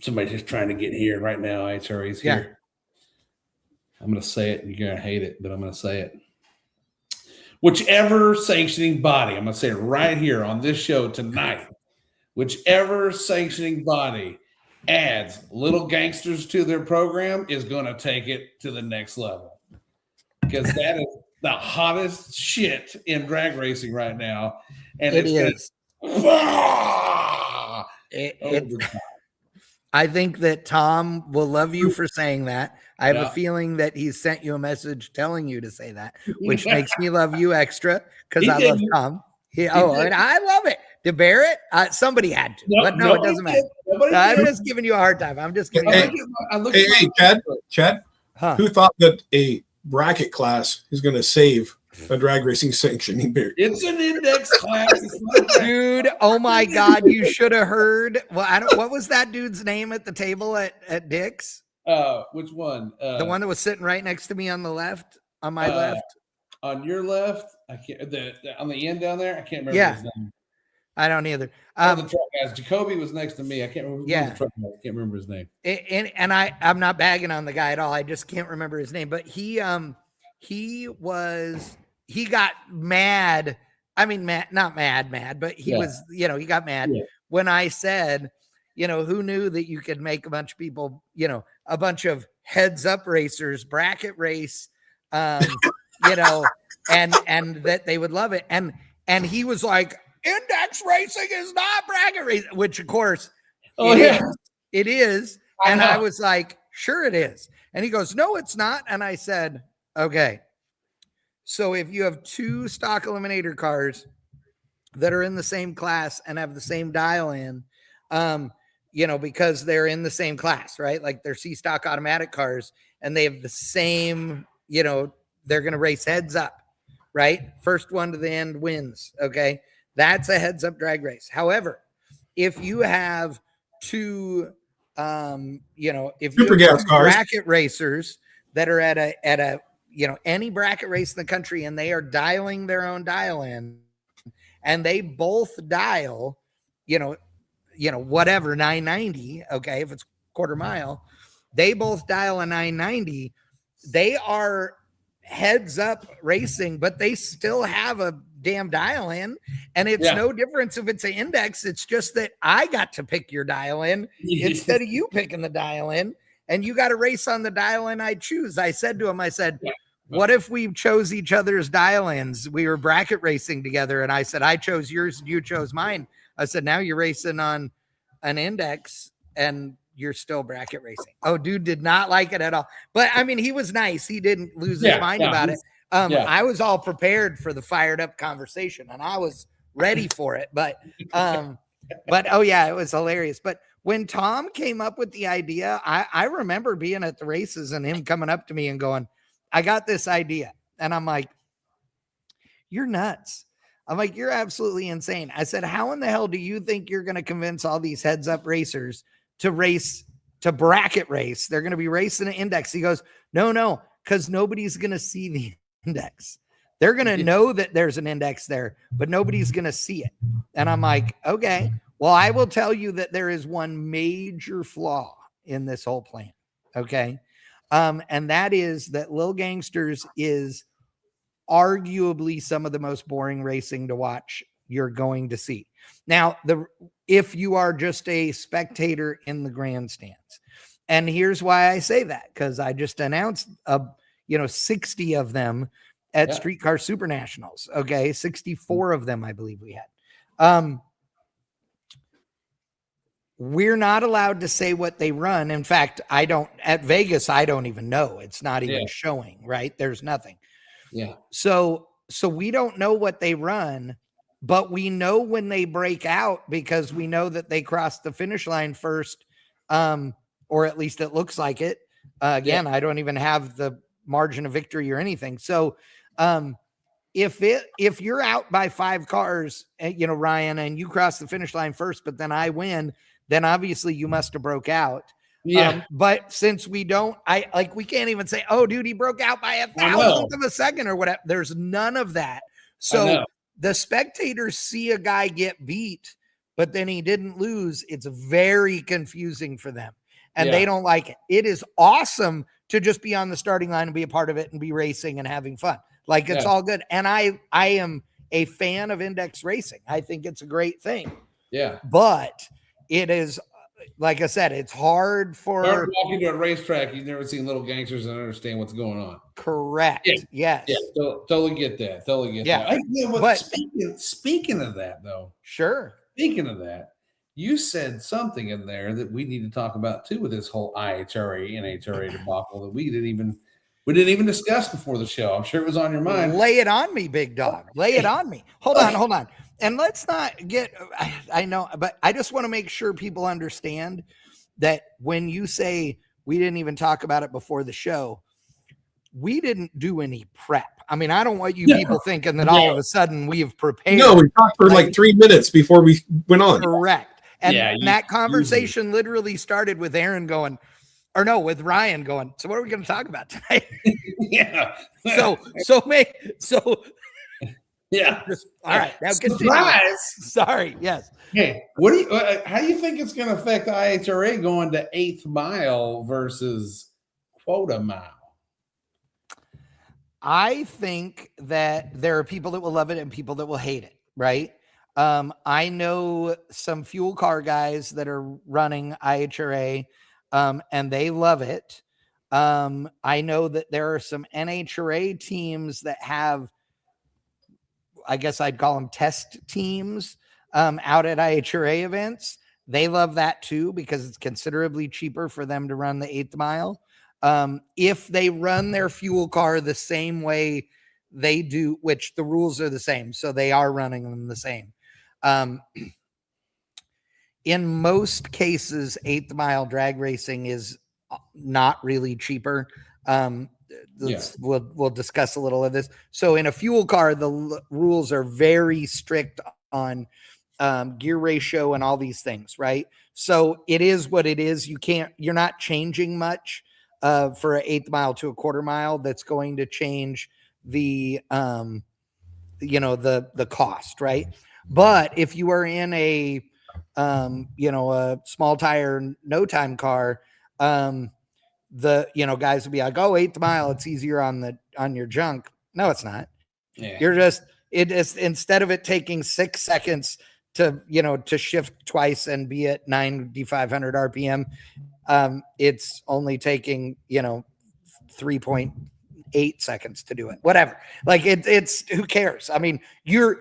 Somebody's just trying to get here right now. IHRA's here. I'm going to say it. You're going to hate it, but I'm going to say it. Whichever sanctioning body, I'm going to say it right here on this show tonight, whichever sanctioning body adds little gangsters to their program is going to take it to the next level, because that is the hottest shit in drag racing right now. And it is. I think that Tom will love you for saying that. I have a feeling that he sent you a message telling you to say that, which makes me love you extra, because I love Tom. And I love it. To bear it, somebody had to. But no, it doesn't matter. I'm just giving you a hard time. I'm just giving you Hey, Chad, who thought that a bracket class is going to save a drag racing sanctioning beer? It's an index class. Dude, oh my God, you should have heard. Well, what was that dude's name at the table at Dick's? Which one? The one that was sitting right next to me on the left, on my left. On your left, I can't. On the end down there, I can't remember his name. I don't either. The truck guys. Jacoby was next to me. I can't remember. The truck guy. I can't remember his name. And I'm not bagging on the guy at all. I just can't remember his name. But he got mad I mean, not mad, but he was, he got mad when I said, who knew that you could make a bunch of people, a bunch of heads up racers bracket race, and that they would love it. And he was like, index racing is not bracket racing, which of course it is. And I was like, sure it is. And he goes, no, it's not. And I said, okay. So if you have two stock eliminator cars that are in the same class and have the same dial in, because they're in the same class, right? Like they're C stock automatic cars and they have the same, they're going to race heads up, right? First one to the end wins. Okay. That's a heads up drag race. However, if you have two, if you have two bracket racers that are at a, any bracket race in the country and they are dialing their own dial in and they both dial, whatever 990. Okay. If it's quarter mile, they both dial a 990. They are heads up racing, but they still have a damn dial in, and it's no difference if it's an index. It's just that I got to pick your dial in instead of you picking the dial in, and you got to race on the dial in I choose. I said to him, what if we chose each other's dial ins? We were bracket racing together, and I said, I chose yours and you chose mine. I said, now you're racing on an index and you're still bracket racing. Oh, dude did not like it at all. But I mean, he was nice. He didn't lose his mind about it. I was all prepared for the fired up conversation and I was ready for it. But oh yeah, it was hilarious. But when Tom came up with the idea, I remember being at the races and him coming up to me and going, I got this idea. And I'm like, you're nuts. I'm like, you're absolutely insane. I said, how in the hell do you think you're going to convince all these heads up racers to race, to bracket race? They're going to be racing an index. He goes, no, because nobody's going to see the index. They're going to know that there's an index there, but nobody's going to see it. And I'm like, okay, well, I will tell you that there is one major flaw in this whole plan. Okay. And that is that Lil Gangsters is arguably some of the most boring racing to watch you're going to see. Now, if you are just a spectator in the grandstands, and here's why I say that, because I just announced 60 of them at Streetcar Super Nationals. Okay, 64 of them, I believe we had. We're not allowed to say what they run. In fact, at Vegas, I don't even know. It's not even showing, right? There's nothing. Yeah. So we don't know what they run, but we know when they break out because we know that they cross the finish line first, or at least it looks like it. Again, I don't even have the margin of victory or anything. So if you're out by 5 cars, Ryan, and you cross the finish line first, but then I win, then obviously you must have broke out. Yeah. But since we don't, we can't even say, oh, dude, he broke out by 1,000th of a second or whatever. There's none of that. So the spectators see a guy get beat, but then he didn't lose. It's very confusing for them and they don't like it. It is awesome to just be on the starting line and be a part of it and be racing and having fun. Like it's all good. And I am a fan of index racing. I think it's a great thing. Yeah. But it is, like I said, it's hard for walking to a racetrack. You've never seen Little Gangsters and understand what's going on. Correct. Yeah. Yes. Yeah. Totally get that. But speaking of that, though. Sure. Speaking of that, you said something in there that we need to talk about too with this whole IHRA NHRA debacle that we didn't even discuss before the show. I'm sure it was on your mind. Lay it on me, big dog. Lay it on me. Hold on. And let's not get, I know, but I just want to make sure people understand that when you say we didn't even talk about it before the show, we didn't do any prep. I mean, I don't want you people thinking that all of a sudden we have prepared. No, we talked for like 3 minutes before we went on. Correct. And that conversation literally started with Aaron going, with Ryan going, so what are we going to talk about tonight? All right. Now surprise. Sorry. Yes. Hey, how do you think it's going to affect IHRA going to 8th mile versus quota mile? I think that there are people that will love it and people that will hate it, right? I know some fuel car guys that are running IHRA, and they love it. I know that there are some NHRA teams that have, I guess I'd call them test teams, out at IHRA events. They love that too because it's considerably cheaper for them to run the 8th mile. If they run their fuel car the same way they do, which the rules are the same, so they are running them the same. In most cases, 8th mile drag racing is not really cheaper. We'll discuss a little of this. So in a fuel car, the rules are very strict on gear ratio and all these things, right? So it is what it is. You're not changing much for an 8th mile to a quarter mile. That's going to change the the cost, right? But if you are in a a small tire, no time car, the guys will be like, oh, 8th mile, it's easier on your junk. No, it's not. Yeah. It is, instead of it taking 6 seconds to shift twice and be at 9,500 RPM, it's only taking 3.8 seconds to do it. Whatever. Like it's who cares? I mean, you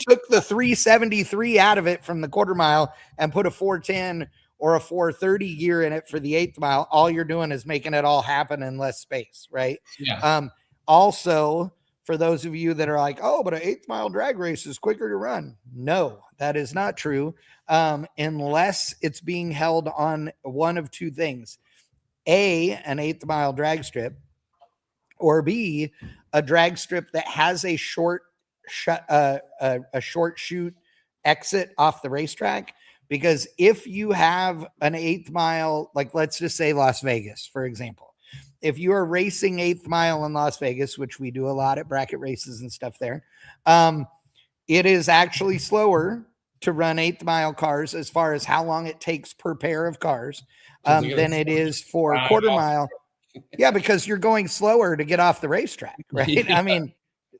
took the 373 out of it from the quarter mile and put a 410 or a 430 gear in it for the 8th mile. All you're doing is making it all happen in less space, right? Yeah. Also, for those of you that are like, oh, but an 8th mile drag race is quicker to run. No, that is not true. Unless it's being held on one of two things: A, an 8th mile drag strip, or B, a drag strip that has a short shoot exit off the racetrack. Because if you have an 8th mile, like let's just say Las Vegas, for example, if you are racing 8th mile in Las Vegas, which we do a lot at bracket races and stuff there, it is actually slower to run 8th mile cars as far as how long it takes per pair of cars than it is for a quarter mile. Yeah, because you're going slower to get off the racetrack, right? Yeah. I mean,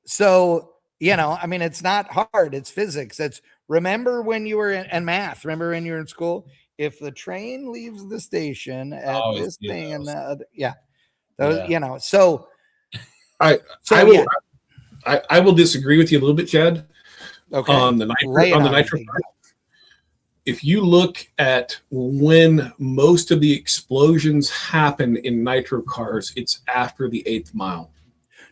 so, it's not hard. It's physics. Remember when you were in math, remember when you were in school, if the train leaves the station at this thing and the other, so I will disagree with you a little bit, Chad. Okay. On the nitro. If you look at when most of the explosions happen in nitro cars, it's after the 8th mile.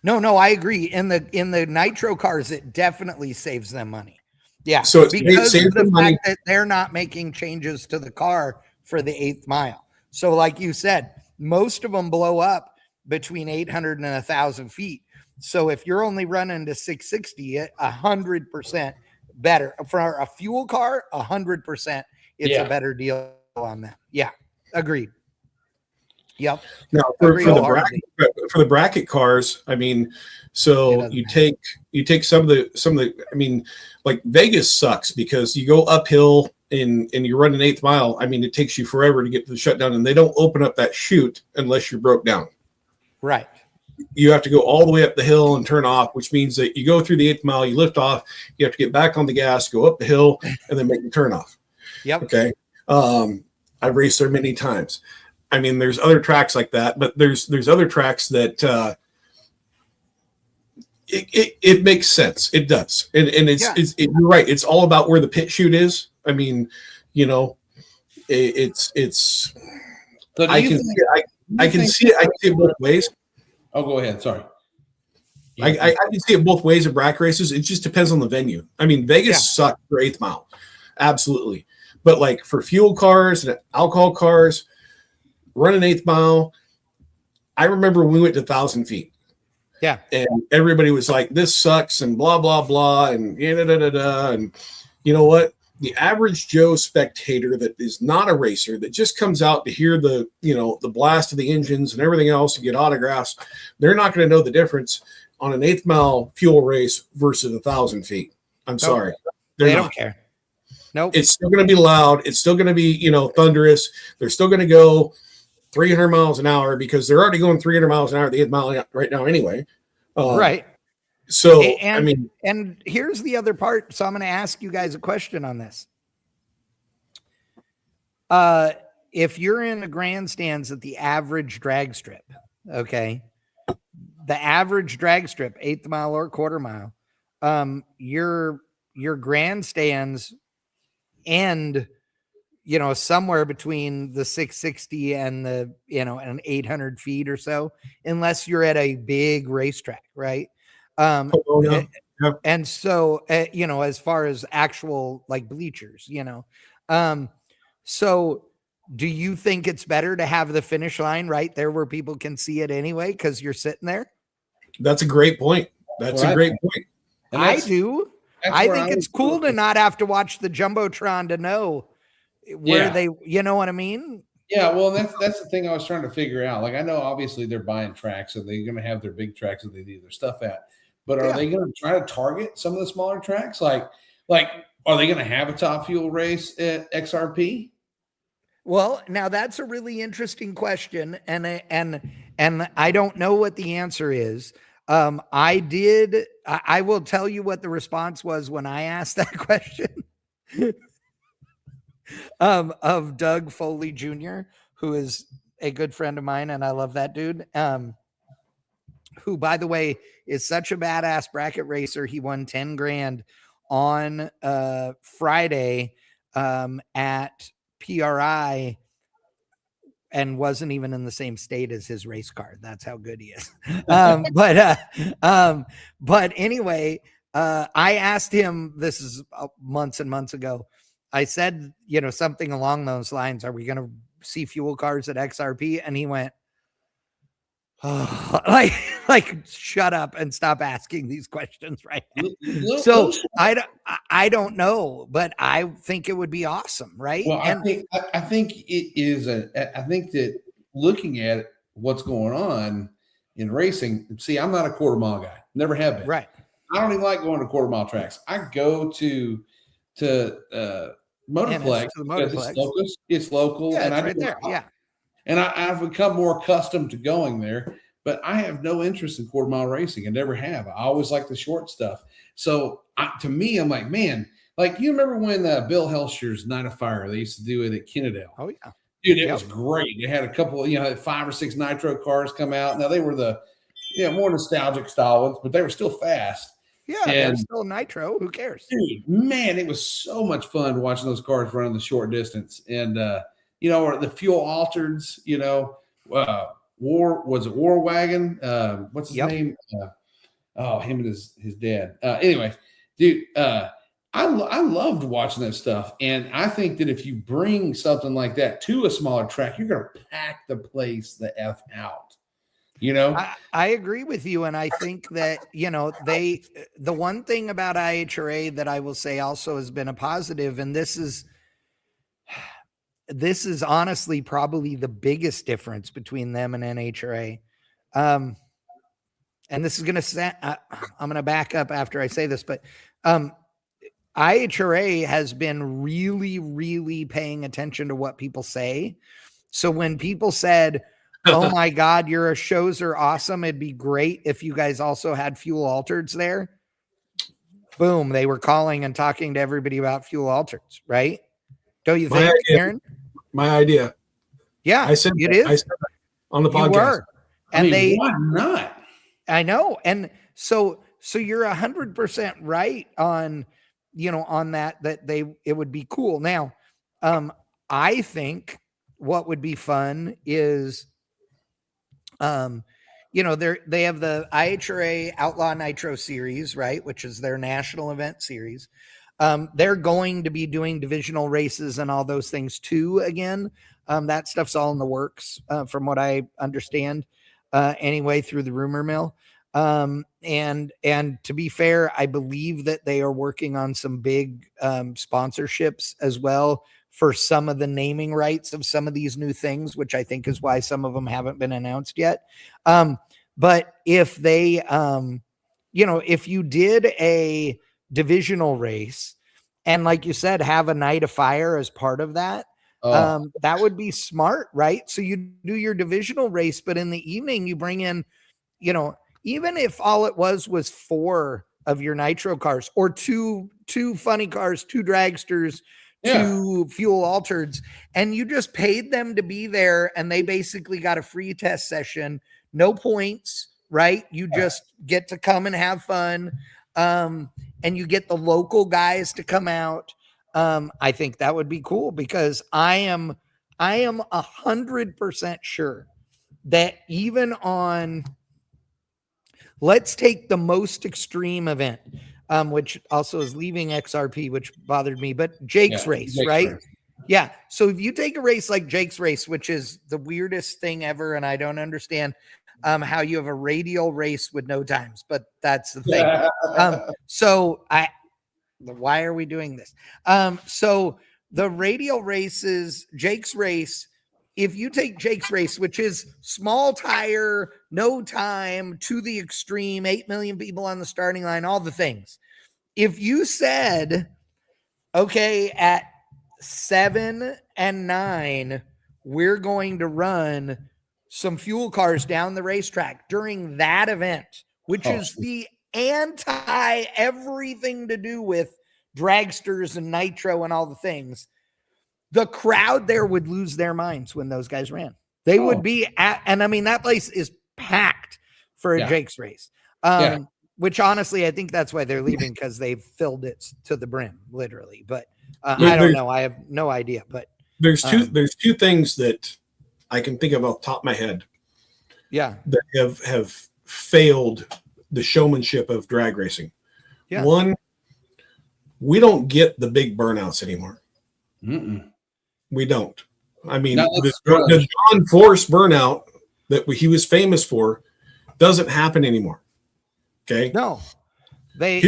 No, I agree. In the nitro cars, it definitely saves them money. Yeah. So it's because of the fact that they're not making changes to the car for the 8th mile. So like you said, most of them blow up between 800 and 1,000 feet. So if you're only running to 660, 100% better for a fuel car. 100%, it's a better deal on that. Yeah, agreed. Yep. Now for the bracket cars, I mean, so you take some of the. I mean, like Vegas sucks because you go uphill and you run an 8th mile. I mean, it takes you forever to get to the shutdown, and they don't open up that chute unless you're broke down. Right. You have to go all the way up the hill and turn off, which means that you go through the 8th mile, you lift off, you have to get back on the gas, go up the hill, and then make the turn off. Yep. Okay. I've raced there many times. I mean, there's other tracks like that, but there's other tracks that it makes sense. It does. And you're right. It's all about where the pit chute is. I mean, it's So I can see it both ways. Oh, go ahead. Sorry. I can see it both ways in bracket races. It just depends on the venue. I mean, Vegas sucked for 8th mile. Absolutely. But like for fuel cars and alcohol cars, running 8th mile, I remember when we went to 1,000 feet. Yeah. And everybody was like, this sucks and blah, blah, blah. And and you know what? The average Joe spectator that is not a racer, that just comes out to hear the blast of the engines and everything else and get autographs, they're not going to know the difference on an 8th mile fuel race versus 1,000 feet. I'm sorry. They don't care. Nope. It's still going to be loud. It's still going to be, thunderous. They're still going to go 300 miles an hour because they're already going 300 miles an hour at the 8th mile right now anyway. Right. So, And, I mean, and here's the other part. So I'm going to ask you guys a question on this. If you're in the grandstands at the average drag strip, okay, the average drag strip, 1/8 mile or 1/4 mile, your grandstands end, somewhere between the 660 and the, and 800 feet or so, unless you're at a big racetrack, right? oh, yeah. Yep. And so, as far as actual like bleachers, so do you think it's better to have the finish line right there where people can see it anyway? Cause you're sitting there. That's a great point. That's a great point. And I do. I where think it's cool to not have to watch the Jumbotron to know where they, you know what I mean? Yeah, well, that's the thing I was trying to figure out. Like, I know obviously they're buying tracks, and they're going to have their big tracks that they do their stuff at. But are they going to try to target some of the smaller tracks? Like, are they going to have a top fuel race at XRP? Well, now that's a really interesting question, and I don't know what the answer is. I will tell you what the response was when I asked that question. Of Doug Foley Jr., who is a good friend of mine, and I love that dude. Who, by the way, is such a badass bracket racer. He won 10 grand on Friday at PRI and wasn't even in the same state as his race car. That's how good he is. But anyway, I asked him, this is months and months ago. I said, something along those lines. Are we going to see fuel cars at XRP? And he went, oh, like shut up and stop asking these questions right now. So I don't know, but I think it would be awesome, right? Well, I think it is I think that looking at what's going on in racing, see, I'm not a 1/4 mile guy, never have been. Right. I don't even like going to 1/4 mile tracks. I go to Motorplex because it's local, yeah, and it's right there. Yeah. And I've become more accustomed to going there, but I have no interest in 1/4 mile racing. I never have. I always like the short stuff. So to me, I'm like, man, like, you remember when Bill Helscher's Night of Fire, they used to do it at Kennedale. Oh yeah. Dude, it was great. They had a couple of, 5 or 6 nitro cars come out. Now they were the, more nostalgic style ones, but they were still fast. Yeah, they're still nitro. Who cares? Dude, man, it was so much fun watching those cars running the short distance. And, or the fuel altereds, War Wagon. What's his name? Him and his dad. Anyway, dude, I loved watching that stuff. And I think that if you bring something like that to a smaller track, you're going to pack the place the F out. I agree with you. And I think that, the one thing about IHRA that I will say also has been a positive, and this is honestly probably the biggest difference between them and NHRA. And this is going to, I'm going to back up after I say this, but IHRA has been really, really paying attention to what people say. So when people said, oh my God, your shows are awesome, it'd be great if you guys also had fuel altereds there. Boom. They were calling and talking to everybody about fuel altereds, right? Don't you think, Aaron? My idea. Yeah, I said it is. I said that on the podcast. And why not? I know. And so you're 100% right on, on that it would be cool. Now, I think what would be fun is, they have the IHRA Outlaw Nitro series, right? Which is their national event series. They're going to be doing divisional races and all those things too. Again, that stuff's all in the works, from what I understand, anyway, through the rumor mill. And to be fair, I believe that they are working on some big, sponsorships as well for some of the naming rights of some of these new things, which I think is why some of them haven't been announced yet. But if they, if you did a divisional race and, like you said, have a night of fire as part of that, that would be smart, right? So you do your divisional race, but in the evening you bring in, even if all it was 4 of your nitro cars or two funny cars, 2 dragsters, Yeah. 2 fuel altereds, and you just paid them to be there and they basically got a free test session, no points, right? You just get to come and have fun. And you get the local guys to come out. I think that would be cool because I am 100% sure that even on, let's take the most extreme event, which also is leaving XRP, which bothered me, but Jake's race, right? Yeah. So if you take a race like Jake's race, which is the weirdest thing ever, and I don't understand how you have a radial race with no times, but that's the thing. Why are we doing this? So the radial races, Jake's race, if you take Jake's race, which is small tire, no time, to the extreme, 8 million people on the starting line, all the things. If you said, okay, at 7 and 9, we're going to run some fuel cars down the racetrack during that event, which is the anti everything to do with dragsters and nitro and all the things, the crowd there would lose their minds when those guys ran. They would be at, and I mean, that place is packed for a Jake's race. Which honestly, I think that's why they're leaving, because they've filled it to the brim, literally. But I don't know. I have no idea. But there's two things that I can think of off the top of my head. Yeah. That have failed the showmanship of drag racing. Yeah. One, we don't get the big burnouts anymore. We don't. I mean, the John Force burnout that he was famous for doesn't happen anymore. Okay. No, they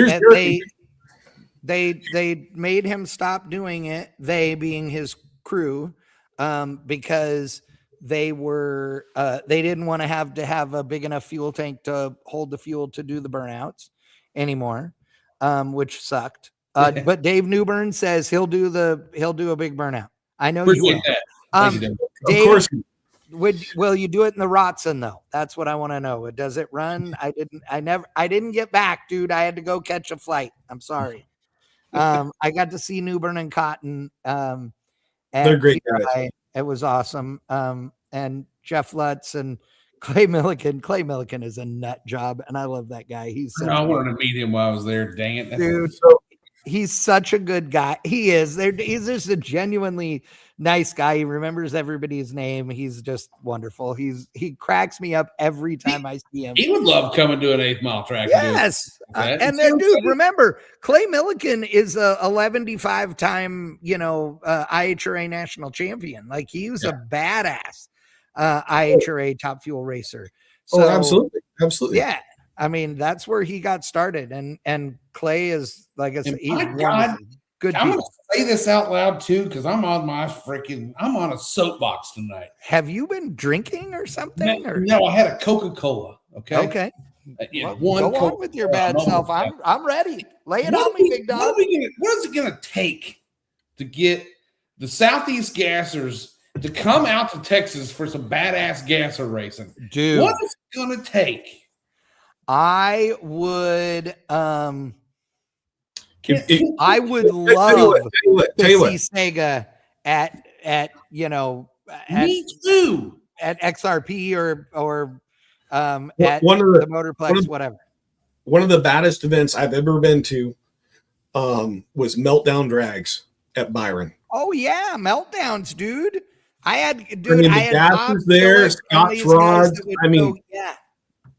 made him stop doing it. They being his crew, because they didn't want to have a big enough fuel tank to hold the fuel to do the burnouts anymore, which sucked. But Dave Newbern says he'll do a big burnout. I know you will. Dave, of course. Will you do it in the Rotson though? That's what I want to know. Does it run? I didn't get back, dude. I had to go catch a flight. I'm sorry. I got to see Newbern and Cotton. They're great guys. It was awesome. And Jeff Lutz and Clay Milliken. Clay Milliken is a nut job, and I love that guy. I wanted to meet him while I was there. Dang it, dude! He's such a good guy. He is. He's just a genuinely nice guy. He remembers everybody's name. He's just wonderful. He cracks me up every time I see him. He would love coming to an 8 mile track. Yes. And then, dude, remember, Clay Milliken is a 11-time, IHRA national champion. Like, he was a badass IHRA top fuel racer. So, absolutely. Absolutely. Yeah. I mean, that's where he got started. And Clay is, like I said, he's wonderful. Good. I'm going to say this out loud too, because I'm on a soapbox tonight. Have you been drinking or something? No, I had a Coca-Cola. Okay. Go on with your bad self. I'm ready. Lay it on me, big dog. What is it going to take to get the Southeast Gassers to come out to Texas for some badass gasser racing? Dude, what is it going to take? I would I would love to see Sega at me too at XRP or at the Motorplex, whatever. One of the baddest events I've ever been to was Meltdown Drags at Byron. Oh yeah, Meltdowns, dude. I had gases there, Scotch rods.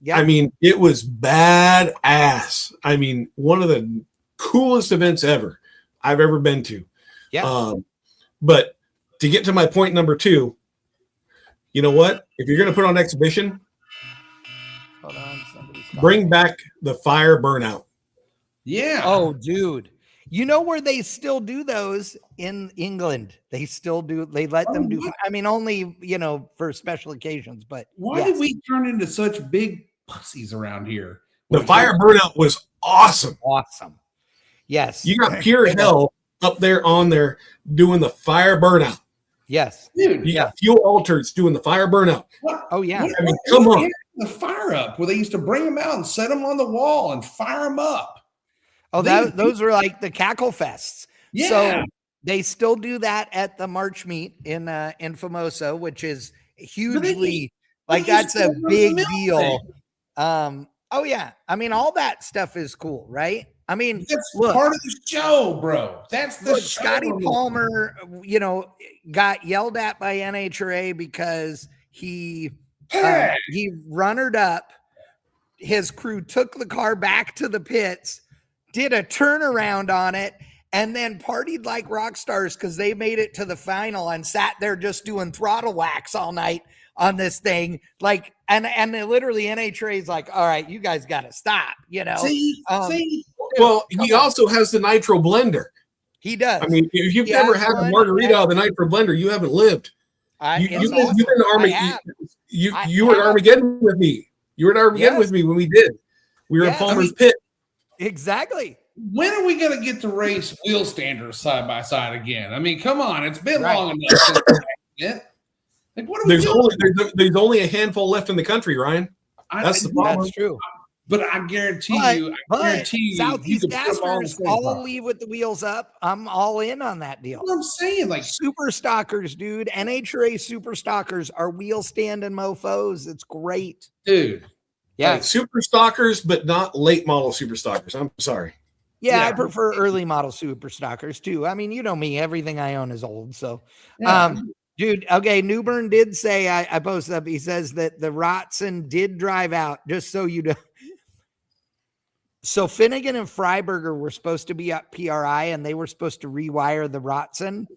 Yeah. I mean, it was badass. I mean, one of the coolest events I've ever been to. Yeah. But to get to my point number 2, you know what? If you're going to put on exhibition, bring back the fire burnout. Yeah. Oh, dude. You know where they still do those? In England. They still do. They let them do. I mean, only, for special occasions. But why did we turn into such big pussies around here? The fire burnout was awesome. Awesome. Yes. You got pure hell up there on there doing the fire burnout. Yes. Dude, you got fuel altereds doing the fire burnout. Oh, yeah. I mean, come on. the fire up where they used to bring them out and set them on the wall and fire them up. Oh, those were like the cackle fests. Yeah. So they still do that at the March meet in Famoso, which is hugely like that's a big deal. Oh yeah, I mean all that stuff is cool, right? I mean, that's look, part of the show, bro. That's the show. Scotty Palmer, you know, got yelled at by NHRA because he runnered up. His crew took the car back to the pits, did a turnaround on it, and then partied like rock stars because they made it to the final and sat there just doing throttle wax all night on this thing. Like, and literally NHRA is like, all right, you guys got to stop, you know? Well, he also has the nitro blender. He does. I mean, if you've never had a margarita out of the nitro blender, you haven't lived. You've been to Armageddon. You were at Armageddon with me. You were at Armageddon with me when we did. We were in Palmer's pit. Exactly. When are we going to get to race wheel standers side by side again? I mean, come on. It's been long enough. Like, what are we doing? There's only a handful left in the country, Ryan. That's the problem. That's true. But I guarantee you, Southeast Gaspers all leave with the wheels up. I'm all in on that deal. What I'm saying, like super stockers, dude. NHRA super stockers are wheel stand and mofos. It's great, dude. Yeah, super stockers, but not late model super stockers. I'm sorry. Yeah, I prefer early model super stockers too. I mean, you know me, everything I own is old. So, dude, okay. Newbern did say, I posted up, he says that the Rotson did drive out, just so you know. So Finnegan and Freiberger were supposed to be at PRI and they were supposed to rewire the Rotson.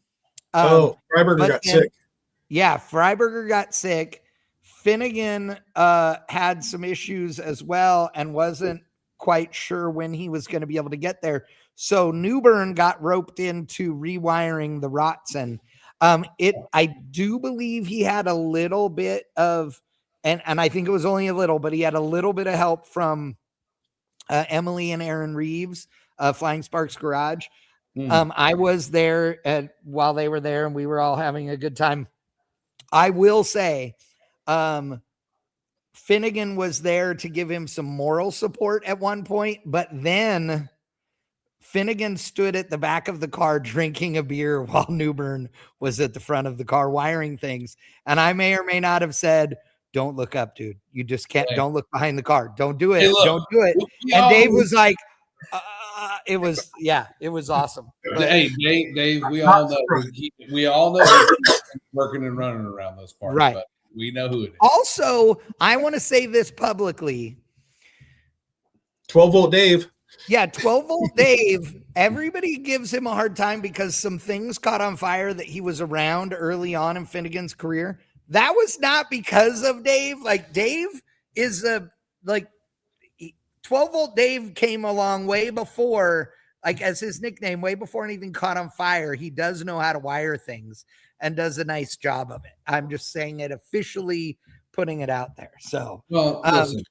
Freiberger got sick. Yeah, Freiberger got sick. Finnegan had some issues as well and wasn't quite sure when he was going to be able to get there. So Newbern got roped into rewiring the Rotson. I do believe he had a little bit of, and I think it was only a little, but he had a little bit of help from Emily and Aaron Reeves, Flying Sparks Garage. I was there while they were there and we were all having a good time. I will say, Finnegan was there to give him some moral support at one point, but then Finnegan stood at the back of the car drinking a beer while Newbern was at the front of the car wiring things. And I may or may not have said, don't look up, dude. You just can't, don't look behind the car. Don't do it. Hey, don't do it. And Dave was like, it was awesome. But, hey, Dave, we all know he's working and running around those parts. Right. But we know who it is. Also, I want to say this publicly. 12-volt Dave. Yeah, 12-volt Dave. Everybody gives him a hard time because some things caught on fire that he was around early on in Finnegan's career. That was not because of Dave. Like, Dave is 12-volt Dave came along way before, like as his nickname, way before anything caught on fire. He does know how to wire things and does a nice job of it. I'm just saying it officially, putting it out there. So, well, listen,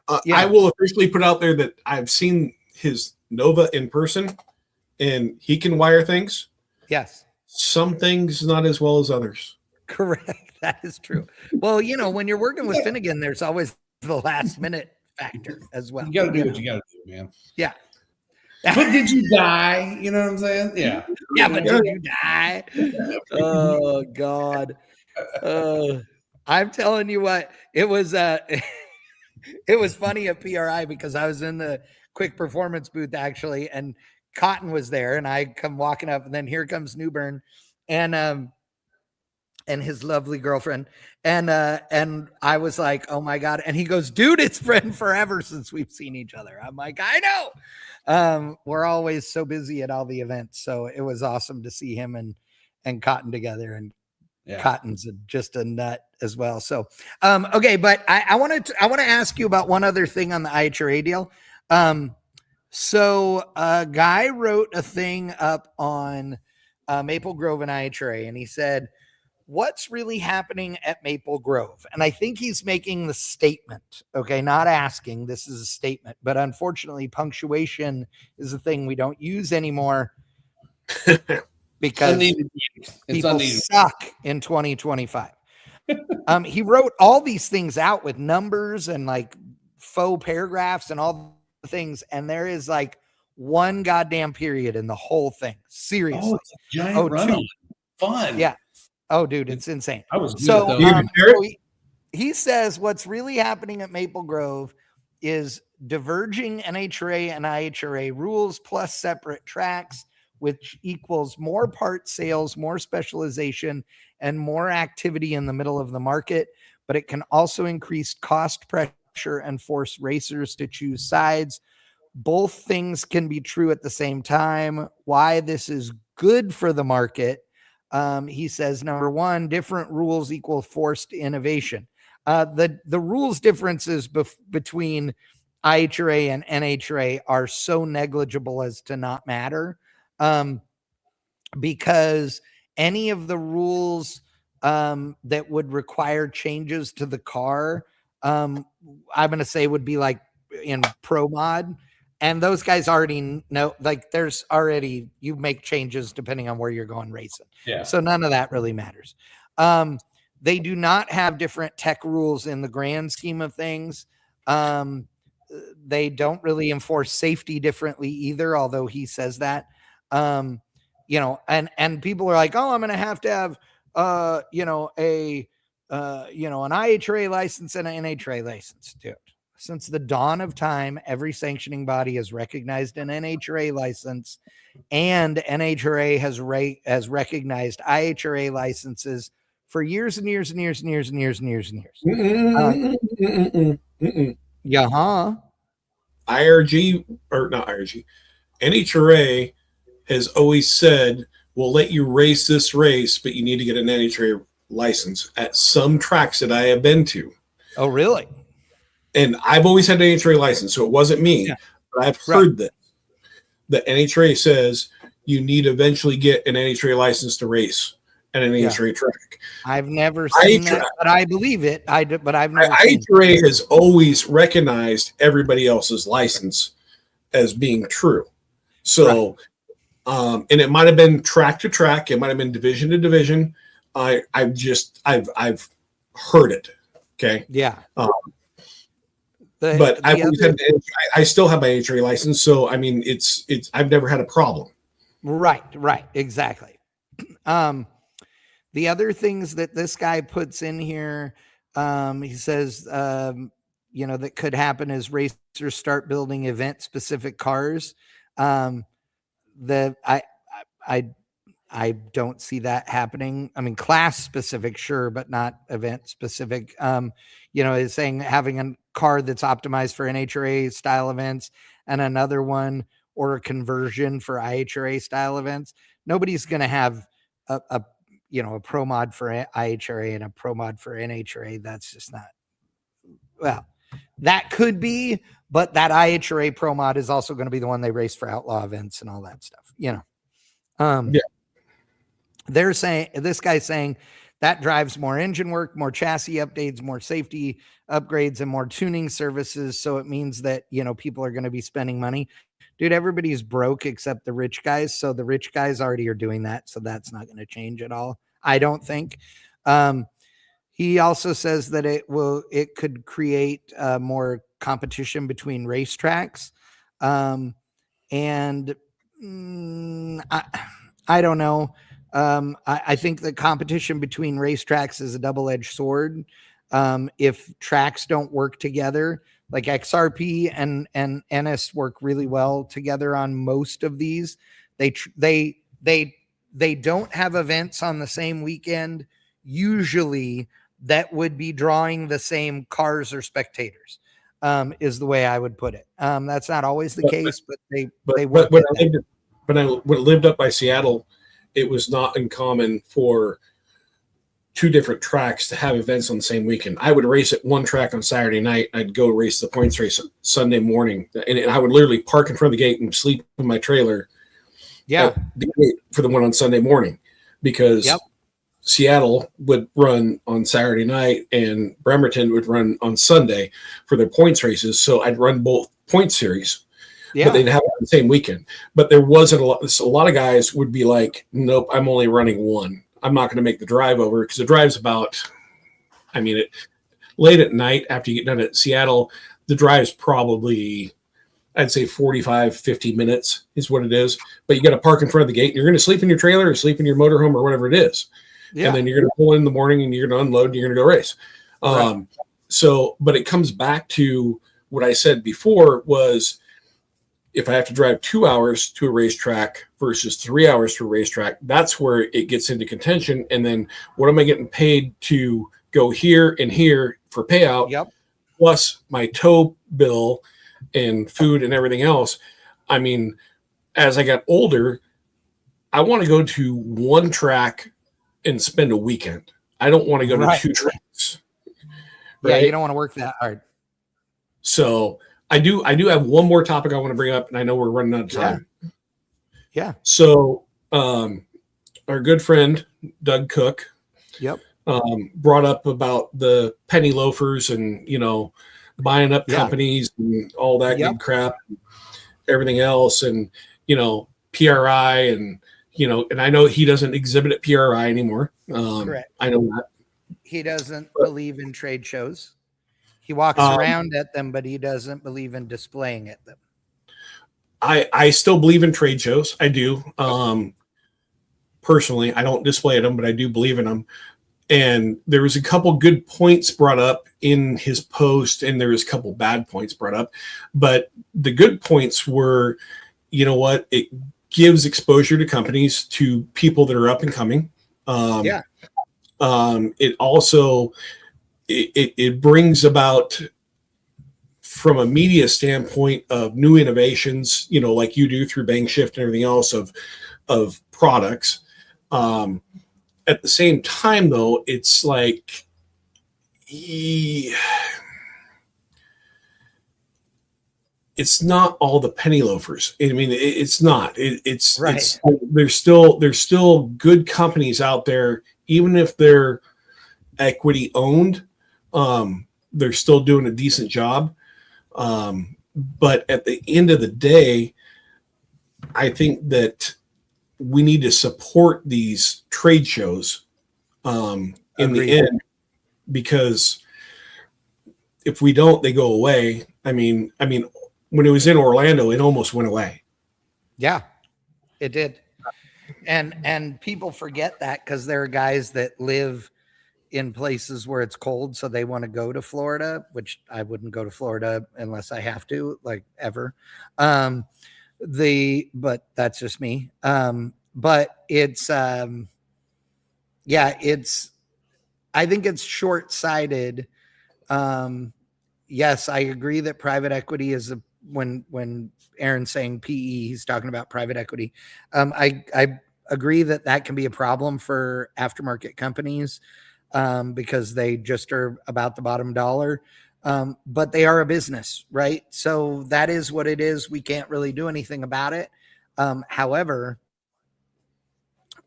I will officially put out there that I've seen his Nova in person and he can wire things. Yes. Some things not as well as others. Correct. That is true. Well, you know, when you're working with Finnegan, there's always the last minute factor as well. You got to do what you got to do, man. Yeah. But did you die? You know what I'm saying? Yeah. Yeah, but did you die? Oh, God. I'm telling you what, it was it was funny at PRI because I was in the quick performance booth actually, and Cotton was there, and I come walking up, and then here comes Newbern and his lovely girlfriend. And I was like, oh my God. And he goes, dude, it's been forever since we've seen each other. I'm like, I know. We're always so busy at all the events. So it was awesome to see him and Cotton together, and Cotton's just a nut as well. So, okay. But I want to ask you about one other thing on the IHRA deal. So a guy wrote a thing up on Maple Grove and IHRA, and he said, what's really happening at Maple Grove? And I think he's making the statement, okay, not asking. This is a statement, but unfortunately punctuation is a thing we don't use anymore because people suck in 2025. He wrote all these things out with numbers and like faux paragraphs and all the things, and there is like one goddamn period in the whole thing. Seriously. Oh, it's a giant run-on. Fun. Yeah. Oh, dude, it's insane. I was So, so he says what's really happening at Maple Grove is diverging NHRA and IHRA rules plus separate tracks, which equals more part sales, more specialization, and more activity in the middle of the market. But it can also increase cost pressure and force racers to choose sides. Both things can be true at the same time. Why this is good for the market. He says, number one, different rules equal forced innovation. The rules differences between IHRA and NHRA are so negligible as to not matter, because any of the rules that would require changes to the car, I'm going to say would be like in Pro Mod. And those guys already know, like there's already, you make changes depending on where you're going racing. Yeah. So none of that really matters. They do not have different tech rules in the grand scheme of things. They don't really enforce safety differently either, although he says that. You know, and people are like, oh, I'm going to have you know, an IHRA license and an NHRA license, dude. Since the dawn of time, every sanctioning body has recognized an NHRA license, and NHRA has recognized IHRA licenses for years and years and years and years and years and years and years. Yeah, huh? IRG, or not IRG, NHRA has always said, we'll let you race this race, but you need to get an NHRA license at some tracks that I have been to. Oh, really? And I've always had an NHRA license, so it wasn't me. Yeah. But I've heard that the NHRA says you need to eventually get an NHRA license to race at an NHRA track. I've never seen that, but I believe it. But I've never. IHRA has always recognized everybody else's license as being true. So, and it might have been track to track. It might have been division to division. I've heard it. Okay. Yeah. But I still have my NHRA license, so I mean, it's I've never had a problem. Right, exactly. The other things that this guy puts in here, he says, you know, that could happen is racers start building event-specific cars. I don't see that happening. I mean, class-specific, sure, but not event-specific. You know, is saying having a car that's optimized for NHRA style events and another one or a conversion for IHRA style events. Nobody's going to have a pro mod for IHRA and a pro mod for NHRA. That's just not, well, that could be, but that IHRA pro mod is also going to be the one they race for outlaw events and all that stuff, you know? They're saying, this guy's saying that drives more engine work, more chassis updates, more safety upgrades, and more tuning services. So it means that, you know, people are going to be spending money. Dude, everybody's broke except the rich guys. So the rich guys already are doing that. So that's not going to change at all, I don't think. He also says that it could create more competition between racetracks. And I don't know. I think the competition between racetracks is a double-edged sword. If tracks don't work together, like XRP and NS work really well together on most of these. They don't have events on the same weekend, usually, that would be drawing the same cars or spectators, is the way I would put it. That's not always the case, but they work. When I lived up by Seattle, it was not uncommon for two different tracks to have events on the same weekend. I would race at one track on Saturday night. I'd go race the points race Sunday morning, and I would literally park in front of the gate and sleep in my trailer. Yeah, for the one on Sunday morning, because Seattle would run on Saturday night and Bremerton would run on Sunday for their points races. So I'd run both point series. Yeah. But they'd have it on the same weekend. But there wasn't a lot of guys would be like, nope, I'm only running one. I'm not going to make the drive over, because the drive's about I mean, late at night after you get done at Seattle, the drive's probably, I'd say 45, 50 minutes is what it is. But you got to park in front of the gate. And you're going to sleep in your trailer or sleep in your motorhome or whatever it is. Yeah. And then you're going to pull in the morning and you're going to unload and you're going to go race. Right. So, but it comes back to what I said before was, if I have to drive 2 hours to a racetrack versus 3 hours to a racetrack, that's where it gets into contention. And then what am I getting paid to go here and here for payout? Yep. Plus my tow bill and food and everything else. I mean, as I got older, I want to go to one track and spend a weekend. I don't want to go to 2 tracks. Yeah, right? you don't want to work that hard. So I do have one more topic I want to bring up, and I know we're running out of time. Yeah. So our good friend Doug Cook Yep. Brought up about the penny loafers and, buying up Yeah. companies and all that Yep. good crap, and everything else. And, PRI and, and I know he doesn't exhibit at PRI anymore. Correct. I know that. He doesn't believe in trade shows. He walks around at them, but he doesn't believe in displaying at them. I still believe in trade shows. I do. Personally, I don't display at them, but I do believe in them. And there was a couple good points brought up in his post, and there was a couple bad points brought up. But the good points were, what? It gives exposure to companies, to people that are up and coming. It also it brings about, from a media standpoint, of new innovations, like you do through Bang Shift and everything else of products. At the same time, though, it's like it's not all the penny loafers. I mean, it's not. It's right. There's still good companies out there, even if they're equity owned. They're still doing a decent job. But at the end of the day, I think that we need to support these trade shows in the end, because if we don't, they go away. I mean, when it was in Orlando, it almost went away. Yeah, it did. And people forget that because there are guys that live in places where it's cold, so they want to go to Florida, which I wouldn't go to Florida unless I have to, like, ever. But that's just me. But it's I think it's short-sighted. Yes, I agree that private equity is when Aaron's saying PE, he's talking about private equity. I agree that can be a problem for aftermarket companies, because they just are about the bottom dollar. But they are a business, right? So that is what it is. We can't really do anything about it. However,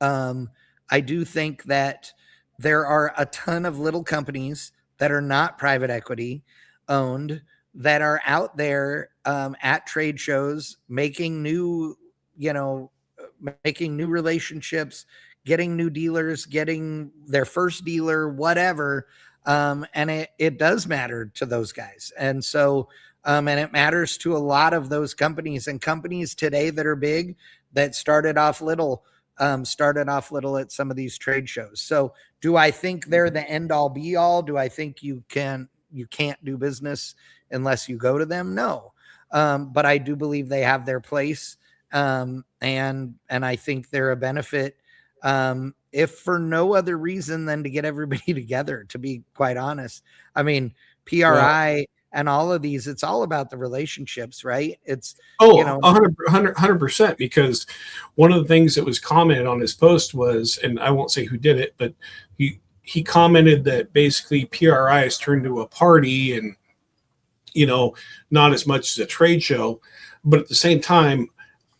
I do think that there are a ton of little companies that are not private equity owned that are out there at trade shows, making new relationships, getting new dealers, getting their first dealer, whatever. And it does matter to those guys. And so, and it matters to a lot of those companies, and companies today that are big that started off little at some of these trade shows. So do I think they're the end all be all? Do I think you can't do business unless you go to them? No. But I do believe they have their place. And I think they're a benefit, if for no other reason than to get everybody together, to be quite honest. I mean, PRI and all of these, it's all about the relationships, right? It's 100%, because one of the things that was commented on his post was, and I won't say who did it, but he commented that basically PRI has turned into a party and, not as much as a trade show. But at the same time,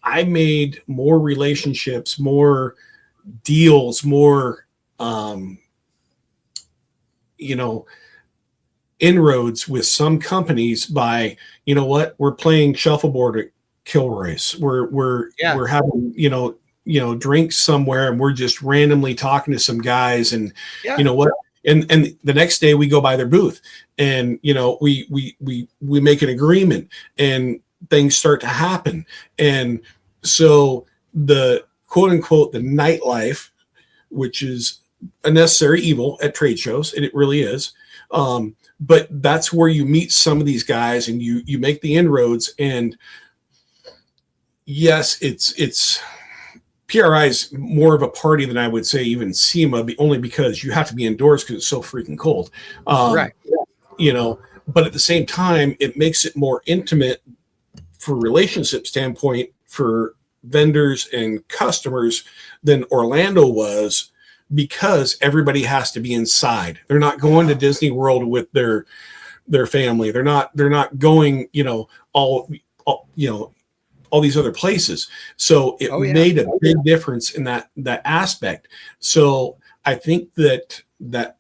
I made more relationships, more deals, more, inroads with some companies by, we're playing shuffleboard at Kilroy's. We're having, drinks somewhere, and we're just randomly talking to some guys. And and the next day we go by their booth, and we make an agreement, and things start to happen. And so the quote unquote the nightlife, which is a necessary evil at trade shows, and it really is, but that's where you meet some of these guys and you make the inroads. And yes, it's PRI is more of a party than I would say even SEMA, only because you have to be indoors because it's so freaking cold. Right. But at the same time, it makes it more intimate for relationship standpoint for vendors and customers than Orlando was, because everybody has to be inside. They're not going to Disney World with their family. They're not going, all these other places. So it made a big difference in that aspect. So I think that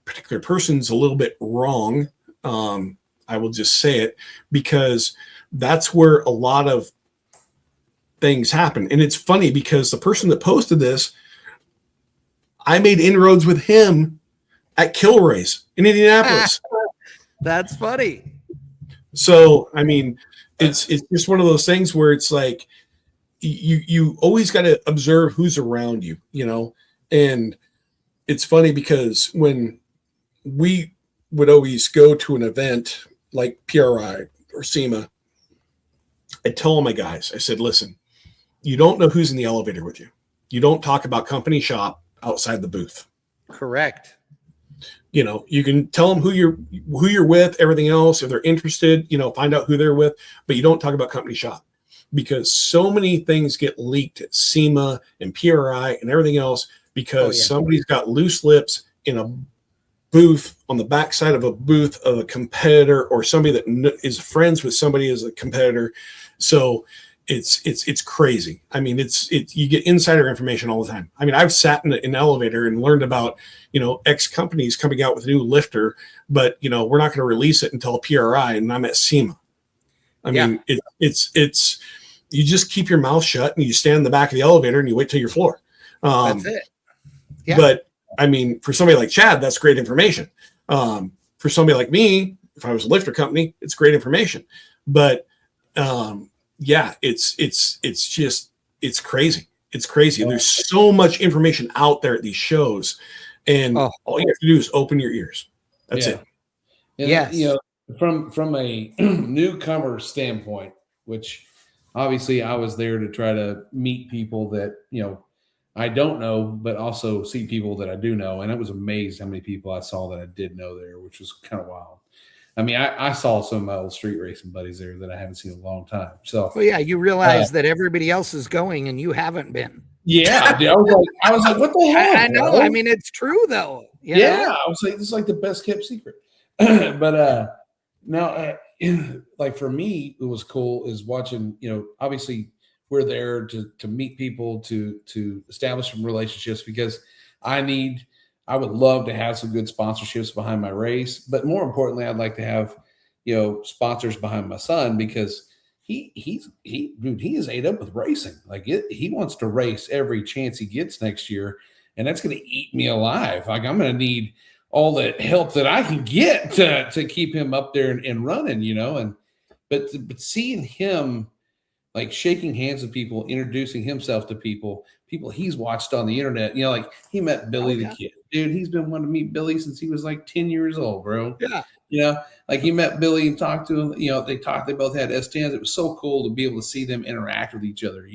particular person's a little bit wrong. I will just say it, because that's where a lot of things happen. And it's funny because the person that posted this, I made inroads with him at Kilroy's in Indianapolis. That's funny. So, I mean, it's just one of those things where it's like you always got to observe who's around you, and it's funny because when we would always go to an event like PRI or SEMA, I'd tell my guys, I said, listen, you don't know who's in the elevator with you. You don't talk about company shop outside the booth. Correct. You can tell them who you're with, everything else. If they're interested, find out who they're with, but you don't talk about company shop, because so many things get leaked at SEMA and PRI and everything else because somebody's got loose lips in a booth on the backside of a booth of a competitor, or somebody that is friends with somebody as a competitor. So it's crazy. I mean, you get insider information all the time. I mean, I've sat in an elevator and learned about, X companies coming out with a new lifter, but we're not going to release it until PRI, and I'm at SEMA. I mean, it's you just keep your mouth shut and you stand in the back of the elevator and you wait till your floor. That's it. Yeah. But I mean, for somebody like Chad, that's great information. For somebody like me, if I was a lifter company, it's great information. But it's crazy. It's crazy. There's so much information out there at these shows, and all you have to do is open your ears. That's it. And, yes. From a newcomer standpoint, which obviously I was there to try to meet people that, I don't know, but also see people that I do know. And I was amazed how many people I saw that I did know there, which was kind of wild. I mean, I saw some of my old street racing buddies there that I haven't seen in a long time. So, you realize that everybody else is going and you haven't been. Yeah, dude, I was like, what the hell? I know. Bro? I mean, it's true though. I was like, this is like the best kept secret. But now, like for me, it was cool is watching. Obviously, we're there to meet people, to establish some relationships, because I would love to have some good sponsorships behind my race, but more importantly, I'd like to have, sponsors behind my son, because he is ate up with racing. Like he wants to race every chance he gets next year, and that's going to eat me alive. Like I'm going to need all the help that I can get to keep him up there and running, but seeing him like shaking hands with people, introducing himself to people he's watched on the internet. Like he met Billy the Kid. Dude, he's been wanting to meet Billy since he was like 10 years old, bro. Yeah. Like he met Billy and talked to him. They both had S10s. It was so cool to be able to see them interact with each other,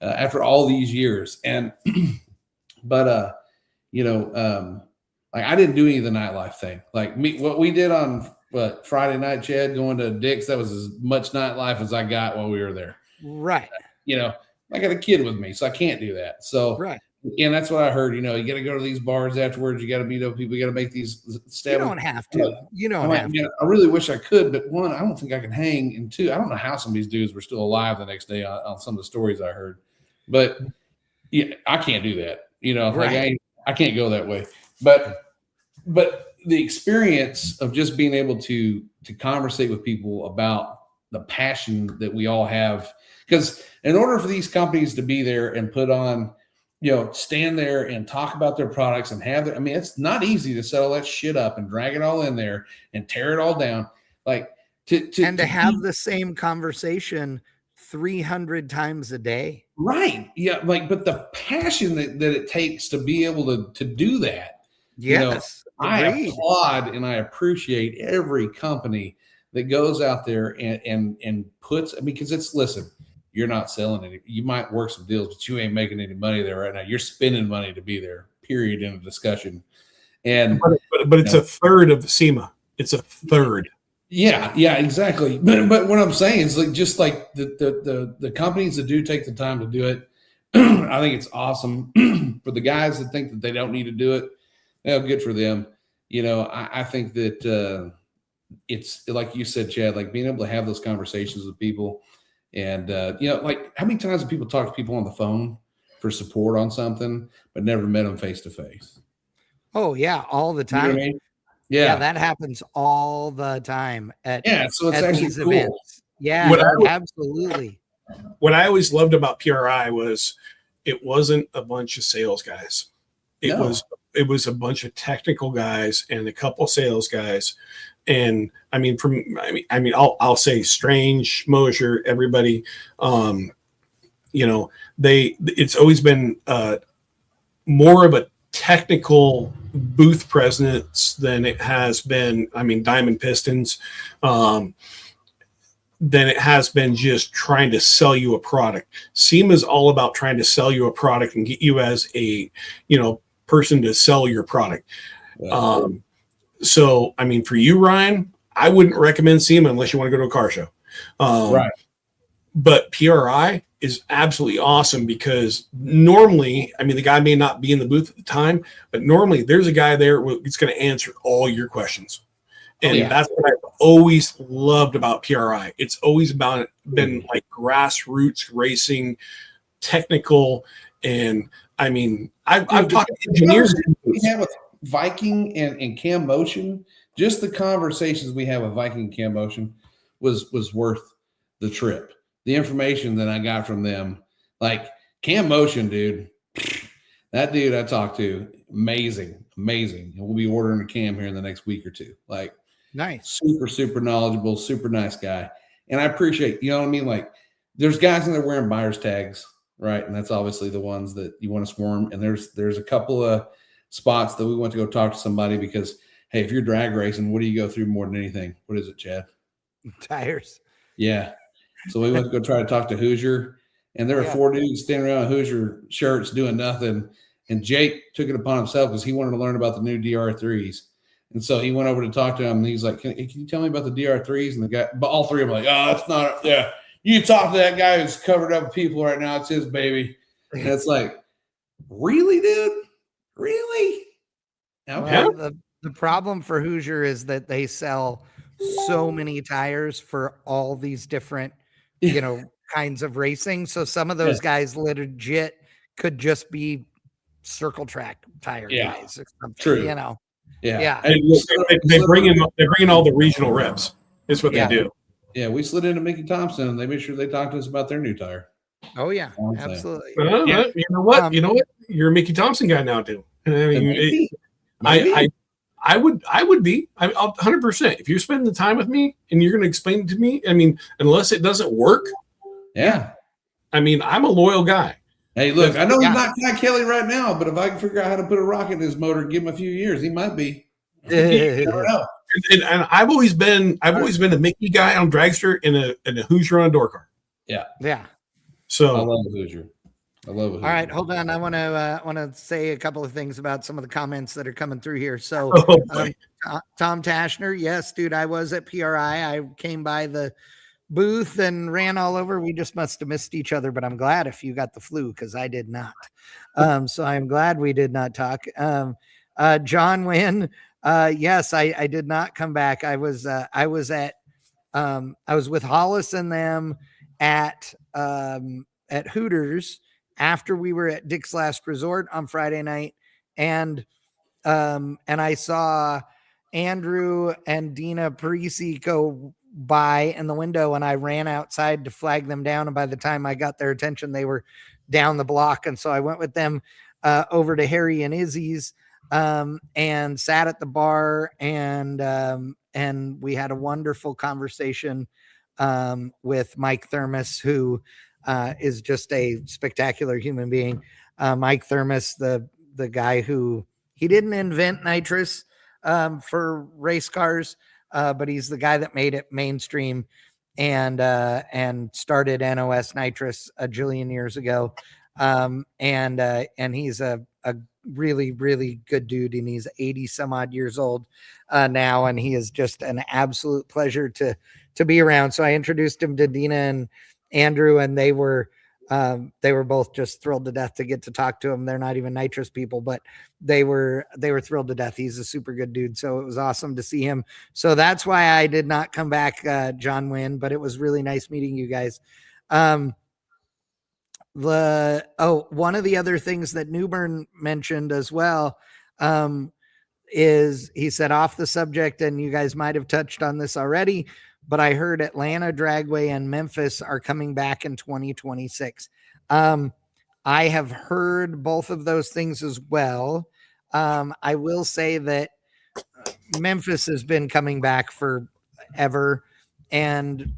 after all these years. And, but, like I didn't do any of the nightlife thing. Like what we did on Friday night, Chad, going to Dick's, that was as much nightlife as I got while we were there. Right. I got a kid with me, so I can't do that. So, right. And that's what I heard. You got to go to these bars afterwards. You got to meet up people. You got to make these You don't have to. I really wish I could, but one, I don't think I can hang. And two, I don't know how some of these dudes were still alive the next day on some of the stories I heard. But yeah, I can't do that. Right. Like I can't go that way. But the experience of just being able to conversate with people about the passion that we all have, because in order for these companies to be there and put on stand there and talk about their products and have I mean, it's not easy to set all that shit up and drag it all in there and tear it all down. Like to have the same conversation 300 times a day. Right. Yeah. Like, but the passion that it takes to be able to do that. Yes. I agreed. applaud and I appreciate every company that goes out there and puts, because listen, you're not selling any, you might work some deals, but you ain't making any money there right now. You're spending money to be there, period, in a discussion. And, but it's a third of SEMA. It's a third. Yeah, exactly. But what I'm saying is just like the companies that do take the time to do it, I think it's awesome. For the guys that think that they don't need to do it, good for them. I think that it's like you said, Chad, like being able to have those conversations with people, and like how many times have people talked to people on the phone for support on something, but never met them face to face? Oh yeah, all the time. You know what I mean? Yeah, that happens all the time at so it's at actually these cool. events. Yeah, absolutely. What I always loved about PRI was it wasn't a bunch of sales guys. It was a bunch of technical guys and a couple sales guys. And I'll say Strange, Mosier, everybody, it's always been more of a technical booth presence than it has been. Diamond Pistons, than it has been just trying to sell you a product. SEMA is all about trying to sell you a product and get you as a, person to sell your product. Yeah. So, for you, Ryan, I wouldn't recommend SEMA unless you want to go to a car show. Right. But PRI is absolutely awesome because normally, the guy may not be in the booth at the time, but normally there's a guy there that's going to answer all your questions. And that's what I've always loved about PRI. It's always been like grassroots racing, technical. And I've talked to engineers. We have with Viking and Cam Motion, just the conversations we have with Viking and Cam Motion was worth the trip. The information that I got from them, like Cam Motion, dude, that dude I talked to, amazing. And we'll be ordering a cam here in the next week or two. Like, nice, super knowledgeable, super nice guy. And I appreciate, you know what I mean? Like, there's guys in there wearing buyer's tags, right? And that's obviously the ones that you want to swarm. And there's a couple of spots that we went to go talk to somebody because, hey, if you're drag racing, what do you go through more than anything? What is it, Chad? Tires. Yeah. So we went to go try to talk to Hoosier, and there were 4 dudes standing around in Hoosier shirts doing nothing. And Jake took it upon himself because he wanted to learn about the new DR3s. And so he went over to talk to him, and he's like, can you tell me about the DR3s? And the guy, but all three of them like, oh, it's not, yeah. You talk to that guy who's covered up with people right now. It's his baby. And it's like, really, dude? Really? Okay. Well, the problem for Hoosier is that they sell so many tires for all these different, kinds of racing. So some of those guys legit could just be circle track tire guys or something. True. Yeah. They bring in all the regional reps. Is what they do. Yeah, we slid into Mickey Thompson and they made sure they talked to us about their new tire. Oh yeah, absolutely. You know what? You're a Mickey Thompson guy now too. I would be. I'm 100%. If you're spending the time with me and you're going to explain it to me, unless it doesn't work. Yeah. I'm a loyal guy. Hey, look, I know he's not Ty Kelly right now, but if I can figure out how to put a rocket in his motor and give him a few years, he might be. You never know. And I've always been a Mickey guy on dragster and a Hoosier on a door car. Yeah. So I love Hoosier. All right, hold on. I want to say a couple of things about some of the comments that are coming through here. So, Tom Tashner, yes, dude, I was at PRI. I came by the booth and ran all over. We just must have missed each other, but I'm glad if you got the flu because I did not. So I'm glad we did not talk. John Wynn, yes, I did not come back. I was with Hollis and them at Hooters after we were at Dick's Last Resort on Friday night. And I saw Andrew and Dina Parisi go by in the window, and I ran outside to flag them down. And by the time I got their attention, they were down the block. And so I went with them over to Harry and Izzy's and sat at the bar, and we had a wonderful conversation with Mike Thermos, who is just a spectacular human being. Mike Thermos, the guy who, he didn't invent nitrous for race cars, but he's the guy that made it mainstream and started NOS nitrous a jillion years ago. And he's a really, really good dude, and he's 80 some odd years old now, and he is just an absolute pleasure to be around. So I introduced him to Dina and Andrew, and they were both just thrilled to death to get to talk to him. They're not even nitrous people, but they were thrilled to death. He's a super good dude. So it was awesome to see him. So that's why I did not come back, John Wynn, but it was really nice meeting you guys. One of the other things that Newbern mentioned as well, is he said, off the subject, and you guys might have touched on this already, but I heard Atlanta Dragway and Memphis are coming back in 2026. I have heard both of those things as well. I will say that Memphis has been coming back forever, and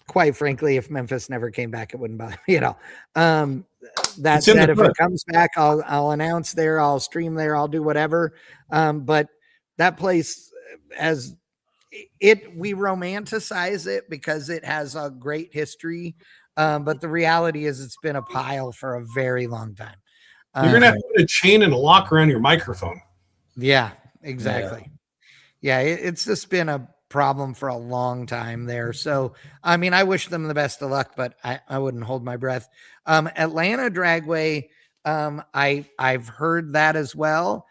quite frankly, if Memphis never came back, it wouldn't bother me at all. That said, if it comes back, I'll announce there, I'll stream there, I'll do whatever. But that place, we romanticize it because it has a great history. But the reality is it's been a pile for a very long time. You're going to have to put a chain and a lock around your microphone. Yeah, exactly. Yeah, it's just been a problem for a long time there. So, I mean, I wish them the best of luck, but I wouldn't hold my breath. Atlanta Dragway, I've heard that as well.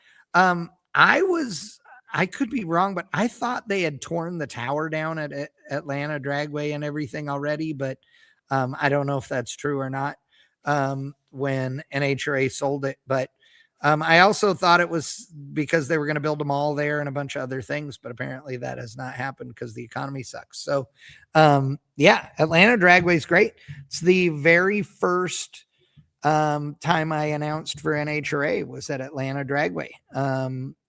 I could be wrong, but I thought they had torn the tower down at Atlanta Dragway and everything already, but I don't know if that's true or not when NHRA sold it. But I also thought it was because they were going to build a mall there and a bunch of other things, but apparently that has not happened because the economy sucks. So, Atlanta Dragway is great. It's the very first time I announced for NHRA was at Atlanta Dragway.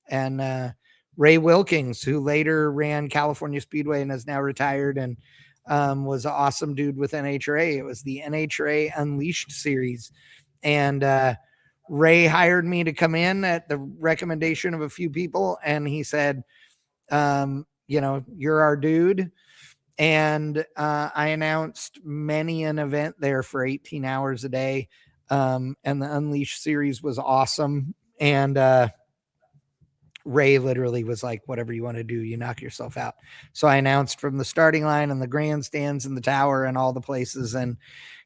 And Ray Wilkins, who later ran California Speedway and is now retired and was an awesome dude with NHRA. It was the NHRA Unleashed series. And Ray hired me to come in at the recommendation of a few people. And he said, you're our dude. And I announced many an event there for 18 hours a day. And the Unleashed series was awesome. And Ray literally was like, whatever you want to do, you knock yourself out. So I announced from the starting line and the grandstands and the tower and all the places. And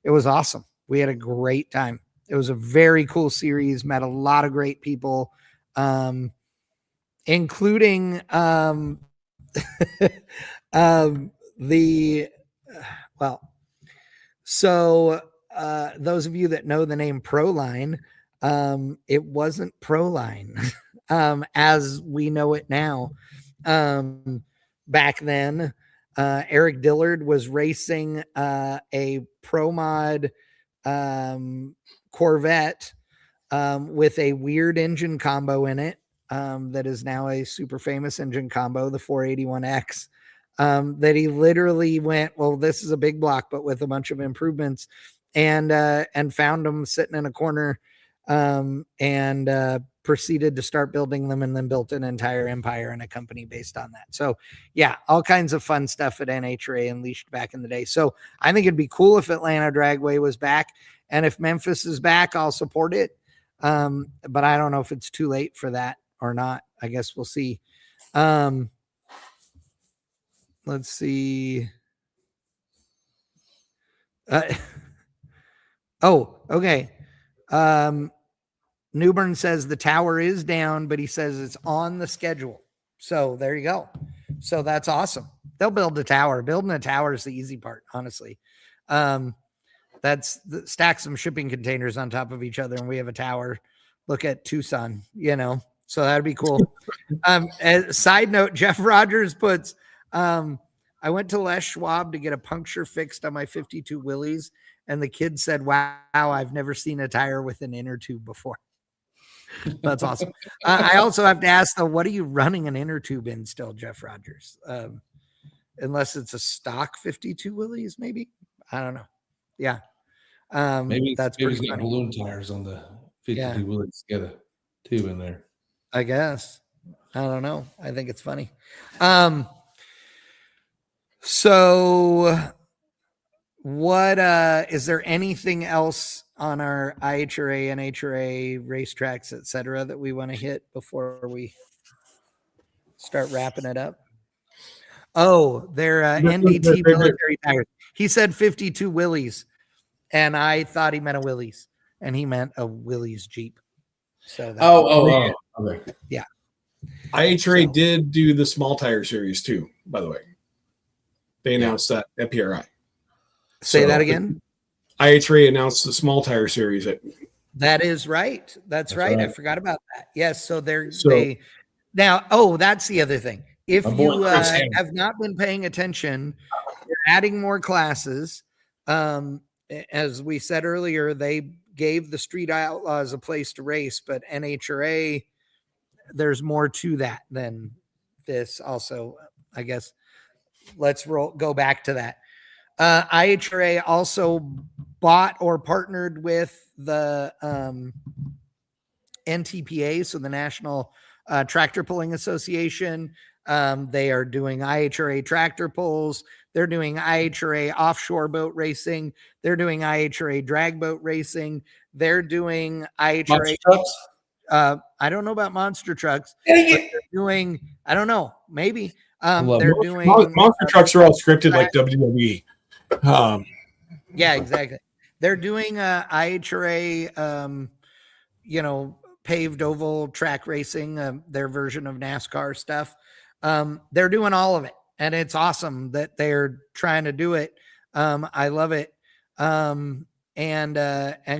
it was awesome. We had a great time. It was a very cool series, met a lot of great people, including those of you that know the name Proline, it wasn't Proline as we know it now. Back then, Eric Dillard was racing a Pro Mod Corvette with a weird engine combo in it that is now a super famous engine combo, the 481X, that he literally went, well, this is a big block, but with a bunch of improvements, and found them sitting in a corner and proceeded to start building them, and then built an entire empire and a company based on that. So yeah, all kinds of fun stuff at NHRA Unleashed back in the day. So I think it'd be cool if Atlanta Dragway was back. And if Memphis is back, I'll support it. But I don't know if it's too late for that or not. I guess we'll see. Let's see. Okay. Newbern says the tower is down, but he says it's on the schedule. So there you go. So that's awesome. They'll build a tower. Building a tower is the easy part, honestly. That's stack some shipping containers on top of each other, and we have a tower. Look at Tucson, so that'd be cool. Side note, Jeff Rogers puts, I I went to Les Schwab to get a puncture fixed on my 52 Willys, and the kid said, "Wow, I've never seen a tire with an inner tube before." That's awesome. I also have to ask though, what are you running an inner tube in still, Jeff Rogers? Unless it's a stock 52 Willys, maybe. I don't know. Yeah. Maybe That's maybe he's pretty got funny. balloon tires on the 52 Yeah. Willys. Got a tube in there. I guess. I don't know. I think it's funny. So what is there anything else on our IHRA, NHRA racetracks, etc., that we want to hit before we start wrapping it up? Oh, they're NDT military tires. He said 52 Willys, and I thought he meant a Willys, and he meant a Willys Jeep. So that's okay. Yeah. IHRA did do the small tire series too, by the way. They announced that at PRI. Say that again. IHRA announced the small tire series. That is right. That's right. I forgot about that. Yes. So that's the other thing. If you have not been paying attention, you're adding more classes. As we said earlier, they gave the Street Outlaws a place to race, but NHRA, there's more to that than this. Also, I guess let's go back to that. IHRA also bought or partnered with the NTPA, so the National Tractor Pulling Association. They are doing IHRA tractor pulls. They're doing IHRA offshore boat racing. They're doing IHRA drag boat racing. They're doing IHRA trucks. I don't know about monster trucks. But they're doing, I don't know, maybe. They're doing monster trucks are all scripted like WWE. Yeah, exactly. They're doing IHRA, paved oval track racing, their version of NASCAR stuff. They're doing all of it, and it's awesome that they're trying to do it. I love it. And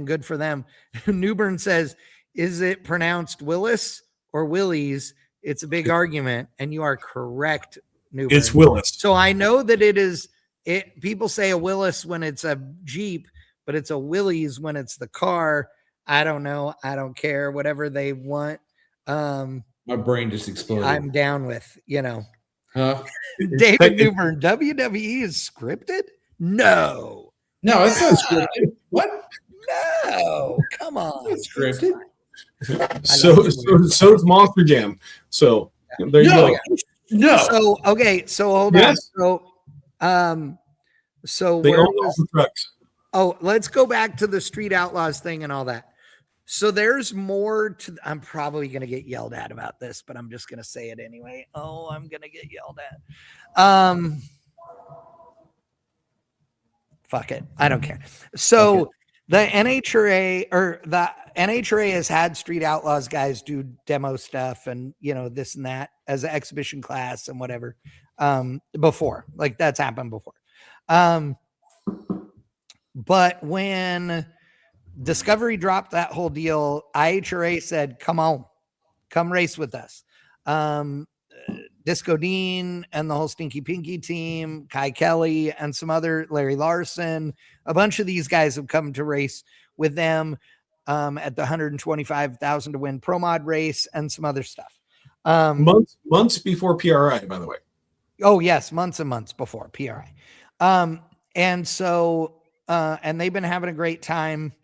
good for them. Newburn says, is it pronounced Willis or Willies? It's a big argument, and you are correct, Newburn. It's Willis. So I know that it is. People say a Willis when it's a Jeep, but it's a Willys when it's the car. I don't know. I don't care. Whatever they want. My brain just exploded. I'm down with, Huh? David Newburn, WWE is scripted? No. No, it's not scripted. What? No. Come on. It's scripted. So is Monster Jam. So there you go. No. So okay. So hold on. So they where own all the trucks. Oh, let's go back to the Street Outlaws thing and all that. So there's more to. I'm probably going to get yelled at about this, but I'm just going to say it anyway. Oh, I'm going to get yelled at. Fuck it. I don't care. So the NHRA has had Street Outlaws guys do demo stuff and, this and that as an exhibition class and whatever, before. Like that's happened before. But when Discovery dropped that whole deal, IHRA said, come race with us. Disco Dean and the whole Stinky Pinky team, Kai Kelly and some other, Larry Larson, a bunch of these guys have come to race with them at the 125,000 to win Pro Mod race and some other stuff. Months before PRI, by the way. Oh yes, months and months before PRI. And so and they've been having a great time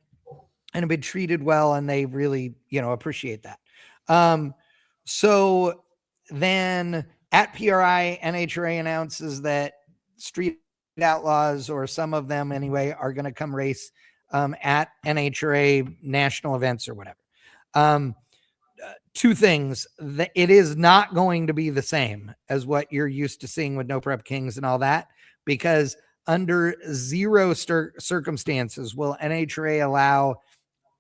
and have been treated well, and they really, appreciate that. So then at PRI, NHRA announces that Street Outlaws, or some of them anyway, are going to come race at NHRA national events or whatever. Two things: that it is not going to be the same as what you're used to seeing with No Prep Kings and all that, because under zero circumstances will NHRA allow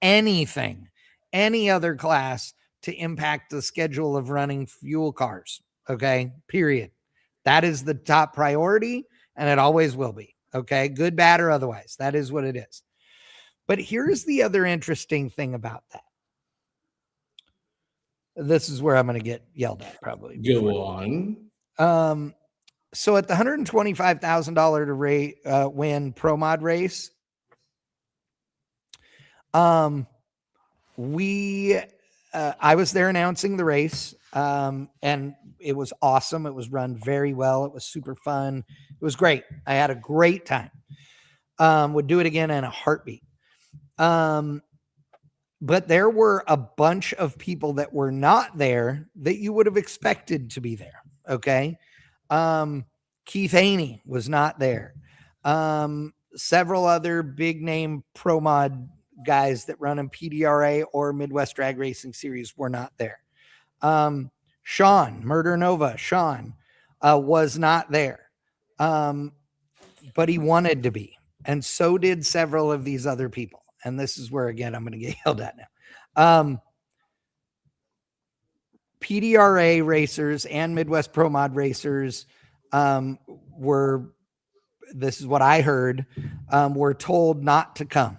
anything, any other class to impact the schedule of running fuel cars. Okay, period. That is the top priority, and it always will be. Okay, good, bad, or otherwise. That is what it is. But here's the other interesting thing about that. This is where I'm going to get yelled at probably. Go on. So at the $125,000 to win Pro Mod race, I was there announcing the race, and it was awesome. It was run very well. It was super fun. It was great. I had a great time. Would do it again in a heartbeat. But there were a bunch of people that were not there that you would have expected to be there. Okay. Keith Haney was not there. Several other big name pro mod guys that run in PDRA or Midwest Drag Racing Series were not there. Sean, Murder Nova, Sean, was not there. But he wanted to be. And so did several of these other people. And this is where, again, I'm going to get yelled at now. PDRA racers and Midwest Pro Mod racers this is what I heard, were told not to come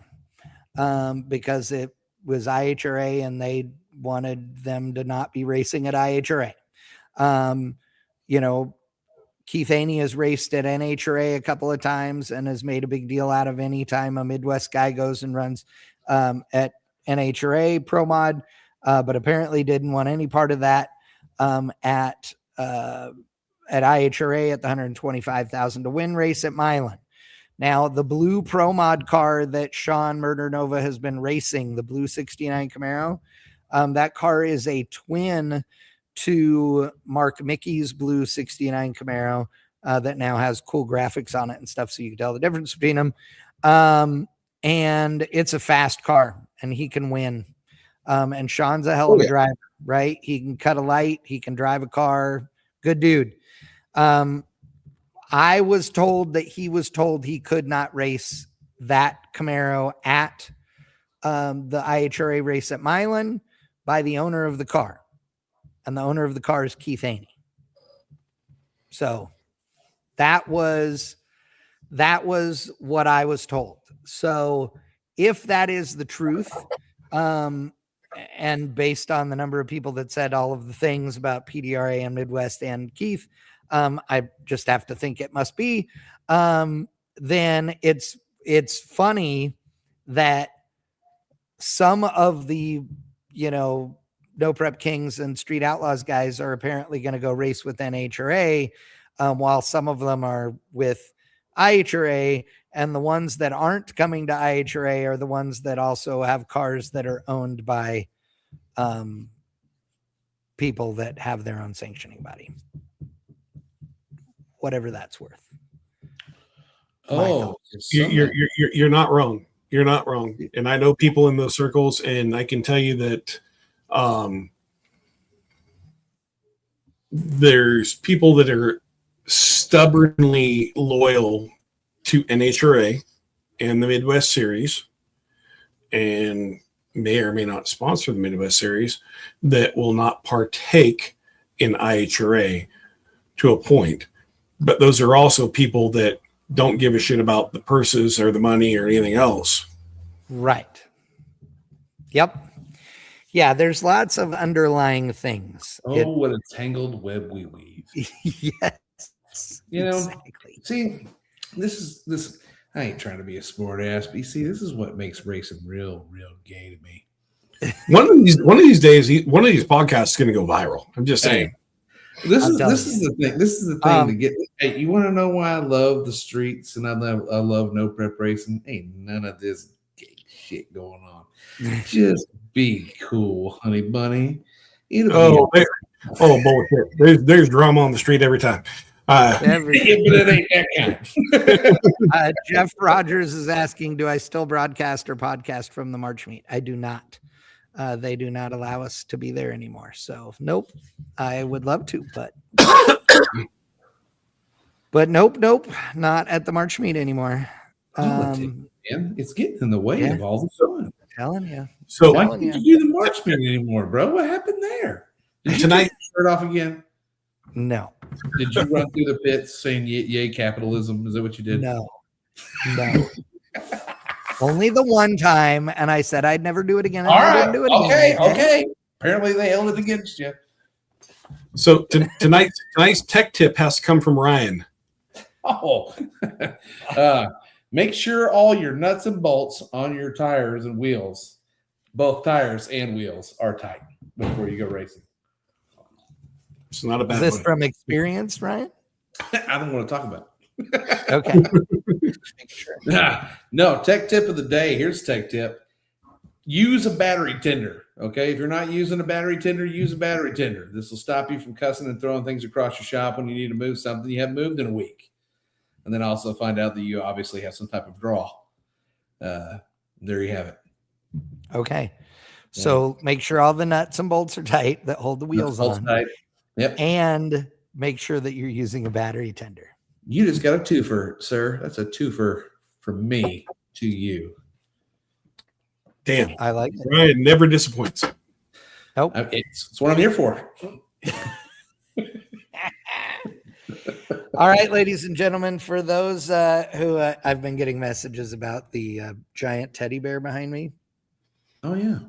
because it was IHRA and they wanted them to not be racing at IHRA. Keith Haney has raced at NHRA a couple of times and has made a big deal out of any time a Midwest guy goes and runs at NHRA Pro Mod, but apparently didn't want any part of that at IHRA at the $125,000 to win race at Milan. Now, the blue Pro Mod car that Sean Murder Nova has been racing, the blue 69 Camaro, that car is a twin to Mark Mickey's blue 69 Camaro that now has cool graphics on it and stuff, so you can tell the difference between them. And it's a fast car, and he can win. And Sean's a hell of a driver, right? He can cut a light. He can drive a car. Good dude. I was told that he was told he could not race that Camaro at the IHRA race at Milan by the owner of the car. And the owner of the car is Keith Haney. So that was what I was told. So if that is the truth, and based on the number of people that said all of the things about PDRA and Midwest and Keith, I just have to think it must be, then it's funny that some of the, No Prep Kings and Street Outlaws guys are apparently going to go race with NHRA, while some of them are with IHRA, and the ones that aren't coming to IHRA are the ones that also have cars that are owned by people that have their own sanctioning body. Whatever that's worth. Oh, you're not wrong. You're not wrong. And I know people in those circles, and I can tell you that there's people that are stubbornly loyal to NHRA and the Midwest Series, and may or may not sponsor the Midwest Series, that will not partake in IHRA to a point. But those are also people that don't give a shit about the purses or the money or anything else. Right. Yep. Yeah, there's lots of underlying things. What a tangled web we weave. Yes. Exactly. See, this I ain't trying to be a smart ass, but you see, this is what makes racing real gay to me. One of these days, one of these podcasts is going to go viral. I'm just saying. This is the thing. This is the thing to get. Hey, you want to know why I love the streets and I love No Prep Racing? Ain't none of this gay shit going on. Just be cool, honey bunny. Bullshit. There's drama on the street every time. But it ain't that kind. Jeff Rogers is asking, do I still broadcast or podcast from the March meet? I do not. They do not allow us to be there anymore. So nope. I would love to, but nope, not at the March meet anymore. It's getting in the way of all the fun. I'm telling you. So why can't you do the March meet anymore, bro? What happened there? Did you take your shirt off again? No. Did you run through the pits saying yay capitalism? Is that what you did? No. Only the one time, and I said I'd never do it again. All right. Okay. Apparently they held it against you. So tonight's tech tip has to come from Ryan. Oh, make sure all your nuts and bolts on your tires and wheels, both tires and wheels, are tight before you go racing. It's not a bad Is this one. from experience, Ryan? I don't want to talk about it. Okay. Make sure. No, tech tip of the day. Here's tech tip. Use a battery tender. Okay. If you're not using a battery tender, use a battery tender. This will stop you from cussing and throwing things across your shop when you need to move something you haven't moved in a week. And then also find out that you obviously have some type of draw. There you have it. Okay. So make sure all the nuts and bolts are tight that hold the wheels on. Tight. Yep. And make sure that you're using a battery tender. You just got a twofer, sir. That's a twofer from me to you. Damn. I like it. Ryan never disappoints. Nope. It's what I'm here for. All right, ladies and gentlemen, for those who I've been getting messages about the giant teddy bear behind me. Oh, yeah.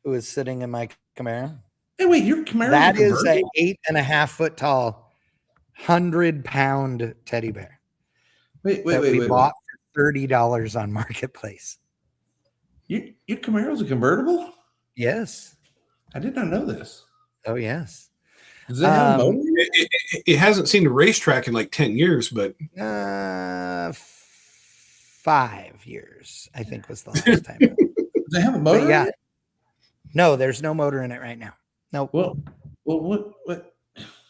Who is sitting in my Camaro. Hey, wait, your Camaro? That is a 8.5 foot tall, 100-pound teddy bear. Wait. We bought for $30 on Marketplace. Your Camaro's a convertible? Yes. I did not know this. Oh, yes. Does it have a motor? It hasn't seen a racetrack in like 10 years, but 5 years, I think, was the last time. Does it have a motor? But yeah. No, there's no motor in it right now. No. Well,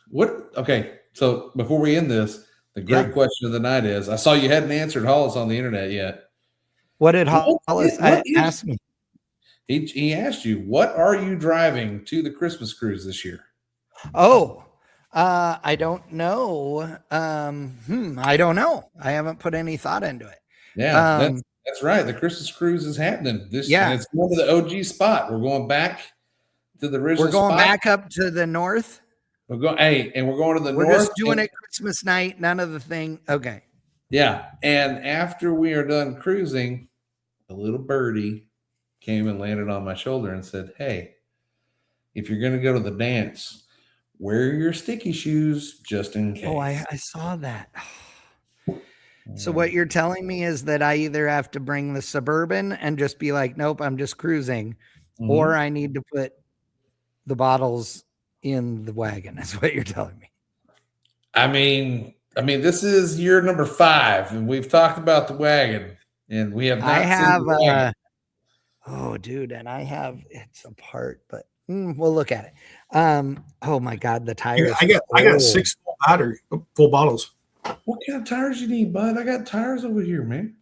what? Okay. So before we end this, the great question of the night is: I saw you hadn't answered Hollis on the internet yet. What did Hollis ask me? He asked you, "What are you driving to the Christmas cruise this year?" Oh, I don't know. I don't know. I haven't put any thought into it. Yeah, that's right. The Christmas cruise is happening this year. And it's going to the OG spot. We're going back to the original. We're going spot. back up to the north. We're going. Hey, and we're going to the north. We're just doing it Christmas night. None of the thing. Okay. Yeah, and after we are done cruising, a little birdie came and landed on my shoulder and said, "Hey, if you're going to go to the dance, wear your sticky shoes just in case." Oh, I saw that. So what you're telling me is that I either have to bring the Suburban and just be like, nope, I'm just cruising, or I need to put the bottles in the wagon. That's what you're telling me. I mean, this is year number 5, and we've talked about the wagon, and we have not seen the wagon. Oh, dude, and I have it's apart, but we'll look at it. Oh my God, the tires. I got 6 full bottles. What kind of tires you need, bud? I got tires over here, man.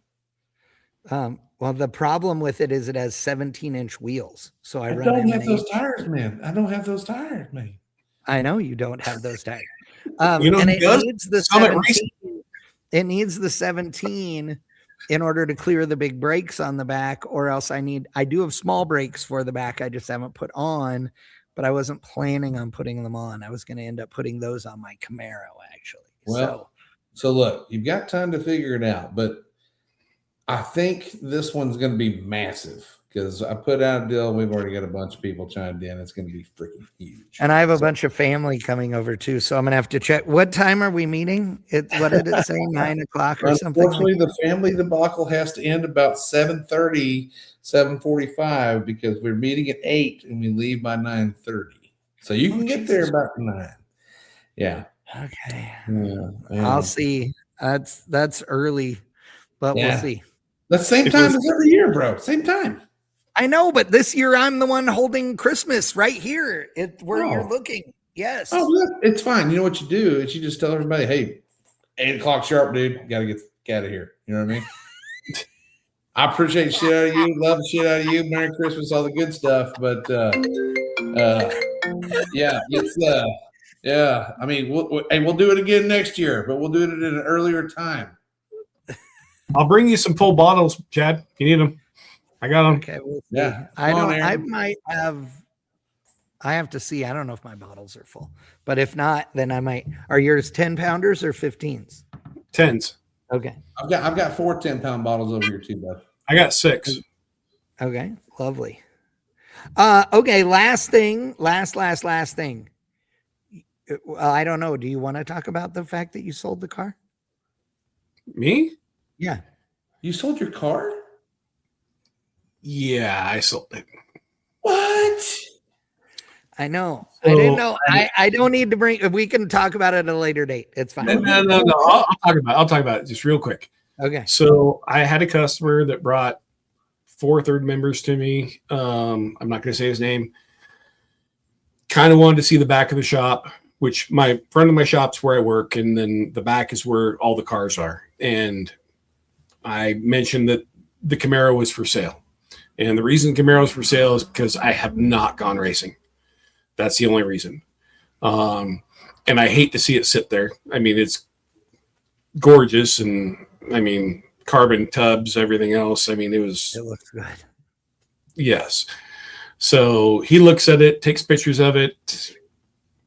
Well, the problem with it is it has 17-inch wheels. So I don't have those tires, man. I don't have those tires, man. I know you don't have those tires. And it needs the 17. It needs the 17 in order to clear the big brakes on the back, or else I do have small brakes for the back. I just haven't put on, but I wasn't planning on putting them on. I was going to end up putting those on my Camaro, actually. Well, so look, you've got time to figure it out, but I think this one's going to be massive because I put out a deal. We've already got a bunch of people chimed in. It's going to be freaking huge. And I have a bunch of family coming over too, so I'm going to have to check. What time are we meeting? What did it say? 9 o'clock or something? Unfortunately, the family debacle has to end about 7:30, 7:45 because we're meeting at 8 and we leave by 9:30. So you can get there about 9. Yeah. Okay. Yeah. I'll see. That's early, but we'll see. The same time as every year, bro. Same time. I know, but this year I'm the one holding Christmas right here. Where you're looking. Yes. Oh, look, it's fine. You know what you do is you just tell everybody, hey, 8 o'clock sharp, dude. Got to get out of here. You know what I mean? I appreciate the shit out of you. Love the shit out of you. Merry Christmas, all the good stuff. But yeah, it's yeah. I mean, we'll do it again next year, but we'll do it at an earlier time. I'll bring you some full bottles, Chad. You need them. I got them. Okay. We'll see. Yeah. I might have. I have to see. I don't know if my bottles are full, but if not, then I might. Are yours 10-pounders or 15s? 10s. Okay. I've got 4 10-pound bottles over here too, bud. I got 6. Okay. Lovely. Okay. Last thing. Well, I don't know. Do you want to talk about the fact that you sold the car? Me? Yeah. You sold your car? Yeah, I sold it. What? I know. I didn't know. I- I don't need to bring. We can talk about it at a later date. It's fine. No. I'll talk about it just real quick. Okay. So I had a customer that brought 4 third members to me. I'm not going to say his name. Kind of wanted to see the back of the shop, which my front of my shop's where I work, and then the back is where all the cars are. And I mentioned that the Camaro was for sale. And the reason Camaro is for sale is because I have not gone racing. That's the only reason. And I hate to see it sit there. I mean, it's gorgeous, and I mean, carbon tubs, everything else. I mean, it looks good. Yes. So he looks at it, takes pictures of it,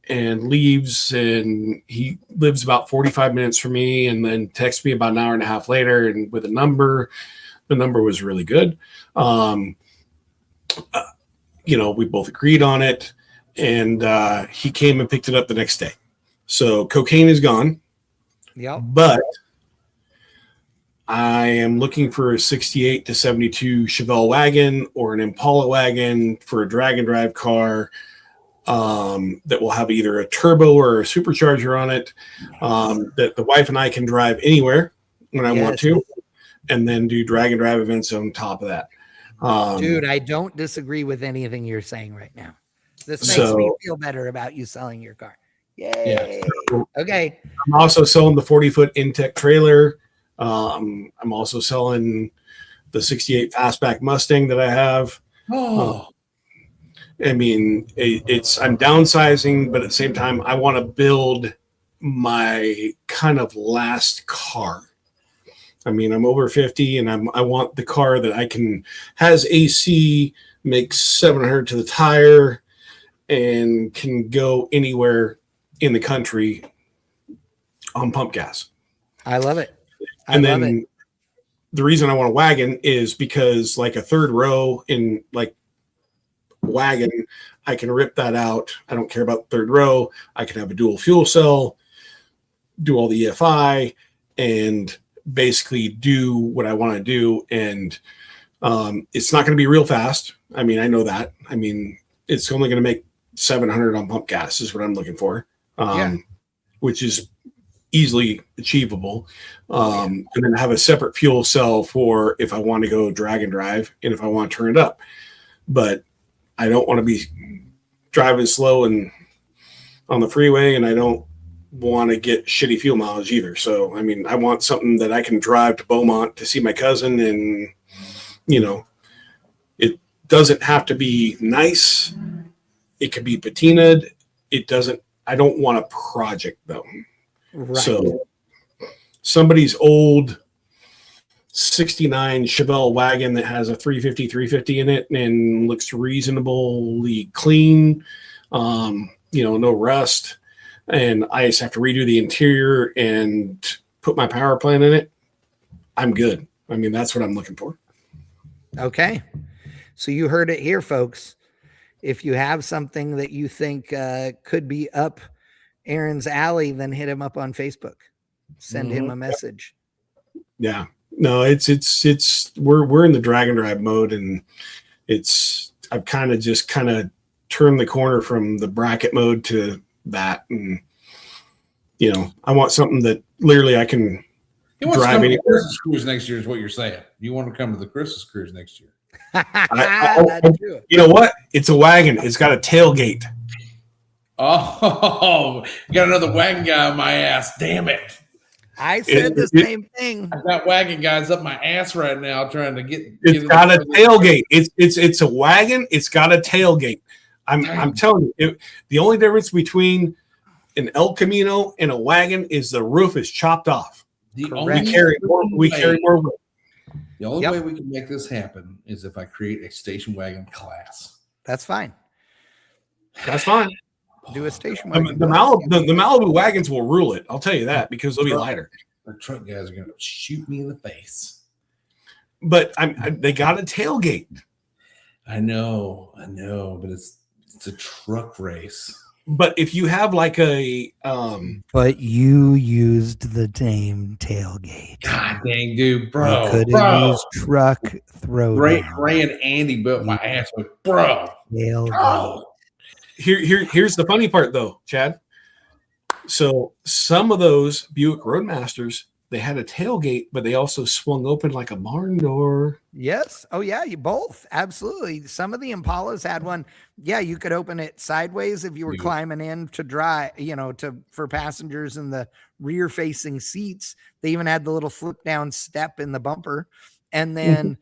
and leaves. And he lives about 45 minutes from me, and then texts me about an hour and a half later, and with a number. The number was really good. We both agreed on it, and he came and picked it up the next day. So cocaine is gone. Yep. But I am looking for a 68 to 72 Chevelle wagon or an Impala wagon for a drag and drive car that will have either a turbo or a supercharger on it, that the wife and I can drive anywhere when I want to, and then do drag and drive events on top of that. Dude, I don't disagree with anything you're saying right now. This makes me feel better about you selling your car. Yay. Yeah. Okay. I'm also selling the 40-foot Intech trailer. I'm also selling the 68 fastback Mustang that I have. I mean, I'm downsizing, but at the same time, I want to build my kind of last car. I mean, I'm over 50, and I want the car that has AC, makes 700 to the tire, and can go anywhere in the country on pump gas. I love it. The reason I want a wagon is because, like, a third row in like wagon, I can rip that out. I don't care about third row. I can have a dual fuel cell, do all the EFI, and basically do what I want to do. And it's not going to be real fast. I mean, I know that. I mean, it's only going to make 700 on pump gas is what I'm looking for, which is easily achievable. And then have a separate fuel cell for if I want to go drag and drive and if I want to turn it up. But I don't want to be driving slow and on the freeway, and I don't want to get shitty fuel mileage either. So, I mean, I want something that I can drive to Beaumont to see my cousin, and, it doesn't have to be nice. It could be patinaed. I don't want a project though. Right. So somebody's old 69 Chevelle wagon that has a 350 in it and looks reasonably clean, no rust, and I just have to redo the interior and put my power plant in it, I'm good. I mean, that's what I'm looking for. Okay. So you heard it here, folks. If you have something that you think could be up Aaron's alley, then hit him up on Facebook. Send him a message. Yeah. No, we're in the drag and drive mode, and I've kind of turned the corner from the bracket mode to that, and I want something that literally I can drive anywhere. Christmas cruise next year is what you're saying. You want to come to the Christmas cruise next year? You know what? It's a wagon. It's got a tailgate. Oh, you got another wagon guy on my ass. Damn it. I said the same thing. I got wagon guys up my ass right now trying to get. It's got a tailgate. It's a wagon. It's got a tailgate. I'm telling you, the only difference between an El Camino and a wagon is the roof is chopped off. We carry more wood. The only way we can make this happen is if I create a station wagon class. That's fine. That's fine. Do a station wagon. The Malibu wagons will rule it. I'll tell you that, because they'll be lighter. The truck guys are going to shoot me in the face. But they got a tailgate. I know, but it's a truck race. But if you have like a But you used the name tailgate. God dang, dude, You bro, could have used truck throwdown. Ray and Andy built my ass with bro. Tailgate. here's the funny part though, Chad. So some of those Buick Roadmasters, they had a tailgate, but they also swung open like a barn door. Yes. Oh, yeah. You both. Absolutely. Some of the Impalas had one. Yeah. You could open it sideways if you were Dude. climbing in to dry, for passengers in the rear facing seats. They even had the little flip down step in the bumper. And then,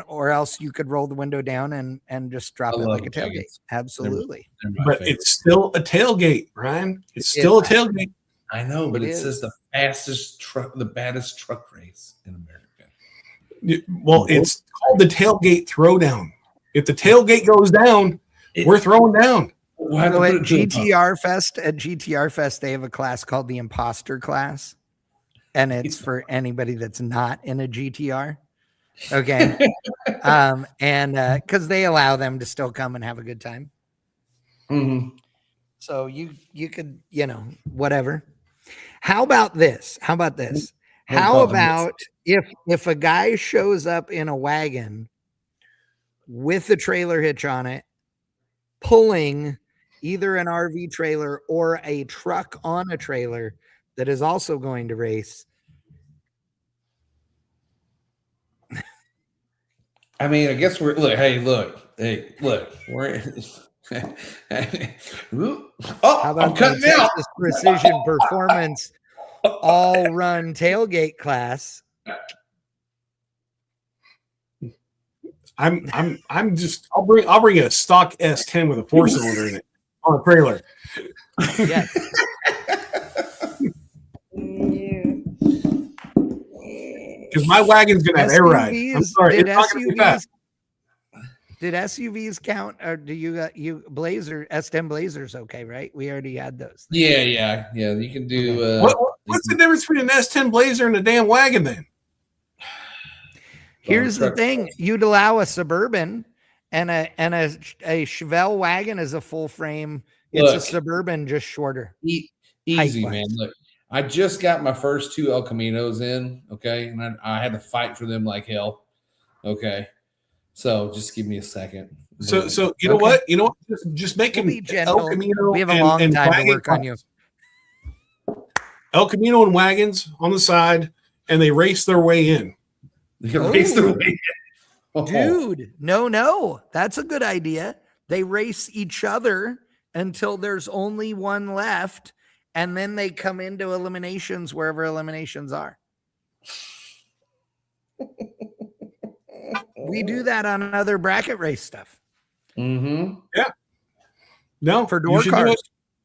or else you could roll the window down and just drop it like a tailgate. wagons. Absolutely. They're my But favorite. it's still a tailgate, Ryan. It's still a tailgate. I know, but It it says is. the fastest truck, the baddest truck race in America. Well, it's called the tailgate throwdown. If the tailgate goes down, we're throwing down. We'll have to So put at it to the- GTR Fest, they have a class called the Imposter class, and it's for anybody that's not in a GTR. Okay, and because they allow them to still come and have a good time, Mhm. so you could whatever. How about this? How about this? How about if a guy shows up in a wagon with a trailer hitch on it, pulling either an RV trailer or a truck on a trailer that is also going to race? I mean, I guess we're look. We're. How about I'm cutting the out. Texas Precision Performance all run tailgate class? I'm just I'll bring a stock S10 with a 4-cylinder in it on a trailer. Yes. Because my wagon's gonna have air ride. I'm sorry, Did it's not gonna be fast. SUVs count, or do you Blazer S10 Blazers? Okay, right? We already had those. Yeah. You can do. What's the difference between an S10 Blazer and a damn wagon then? Here's the thing: you'd allow a Suburban and a Chevelle wagon as a full frame. It's a Suburban, just shorter. Easy, height-wise. man. Look, I just got my first 2 El Caminos in. Okay, and I had to fight for them like hell. Okay, so just give me a second. So you know what? Just make We'll them be gentle. El Camino. We have a long and time to wagon work on you. El Camino and wagons on the side, and they race their way in. They can race their way in. Oh. Dude, no, that's a good idea. They race each other until there's only one left, and then they come into eliminations wherever eliminations are. We do that on other bracket race stuff. Mm-hmm. Yeah. No, For door cars.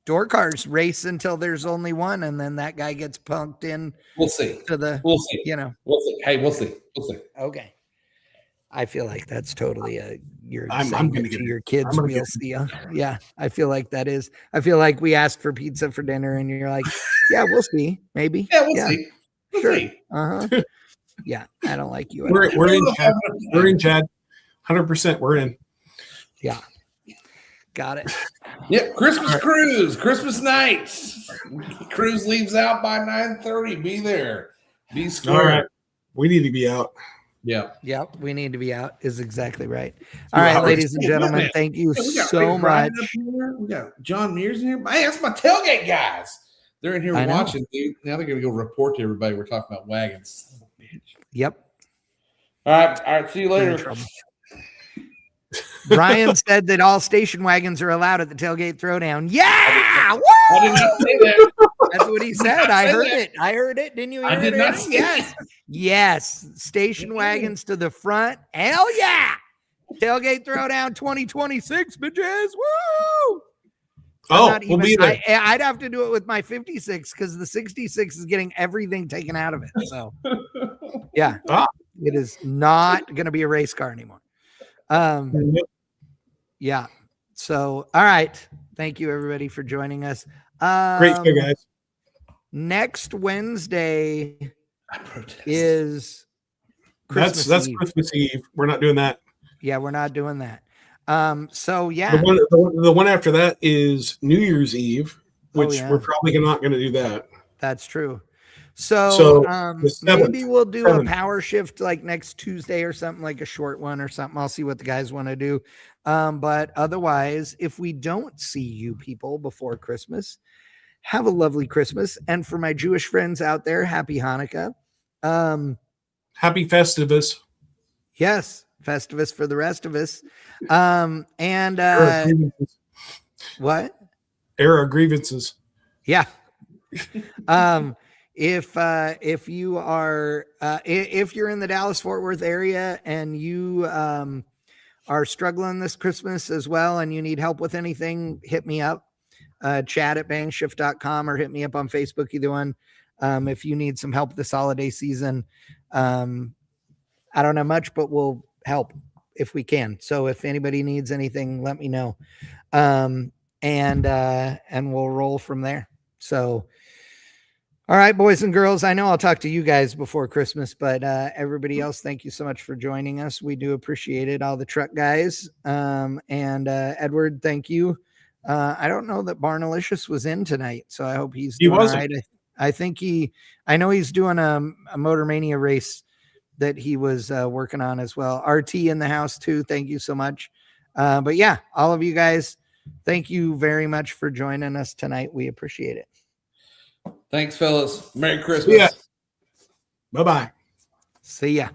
Door cars race until there's only one, and then that guy gets punked in. We'll see. We'll see. We'll see. Hey, we'll see. Okay. I feel like that's totally I'm going to get your kids will see. Yeah, I feel like that is. I feel like we asked for pizza for dinner, and you're like, yeah, we'll see, maybe. Yeah, we'll see. Sure. Yeah, I don't like you. We're in, Chad. We're in, Chad. 100%. We're in. Yeah. Got it. Yep. Christmas cruise, Christmas nights. Cruise leaves out by 9:30. Be there. Be square. All right. We need to be out. Yeah. Yep. We need to be out is exactly right. All right, ladies and gentlemen, thank you so much. We got John Mears in here. Hey, that's my tailgate guys. They're in here watching, dude. Now they're going to go report to everybody we're talking about wagons. Yep. All right. See you later. Brian said that all station wagons are allowed at the tailgate throwdown. Yeah. I did not say that. That's what he said. I heard it. Didn't you hear it? I did not say that. Yes. Station wagons to the front. Hell yeah. Tailgate throwdown 2026, bitches. Woo. We'll be there. I'd have to do it with my 56 because the 66 is getting everything taken out of it. So, yeah, it is not going to be a race car anymore. Yeah. So, all right. Thank you, everybody, for joining us. Great show, guys. Next Wednesday is Christmas Eve. Christmas Eve. We're not doing that. Yeah, we're not doing that. So yeah, The one after that is New Year's Eve, which yeah. we're probably not going to do that. That's true. So So the 7th, maybe we'll do a 7th. power shift like next Tuesday or something, like a short one or something. I'll see what the guys want to do. But otherwise, if we don't see you people before Christmas, have a lovely Christmas. And for my Jewish friends out there, happy Hanukkah. Happy Festivus. Yes, Festivus for the rest of us. And what? Era grievances. Yeah. If you are if you're in the Dallas Fort Worth area and you are struggling this Christmas as well and you need help with anything, hit me up. Chat at bangshift.com or hit me up on Facebook, either one. If you need some help this holiday season, I don't know much, but we'll help if we can. So if anybody needs anything, let me know. And we'll roll from there. So, all right, boys and girls, I know I'll talk to you guys before Christmas, but everybody else, thank you so much for joining us. We do appreciate it. All the truck guys. And Edward, thank you. I don't know that Barnalicious was in tonight, so I hope he's doing all right. I think I know he's doing a Motor Mania race that he was working on as well. RT in the house too. Thank you so much. But yeah, all of you guys, thank you very much for joining us tonight. We appreciate it. Thanks, fellas. Merry Christmas. Bye-bye. See ya.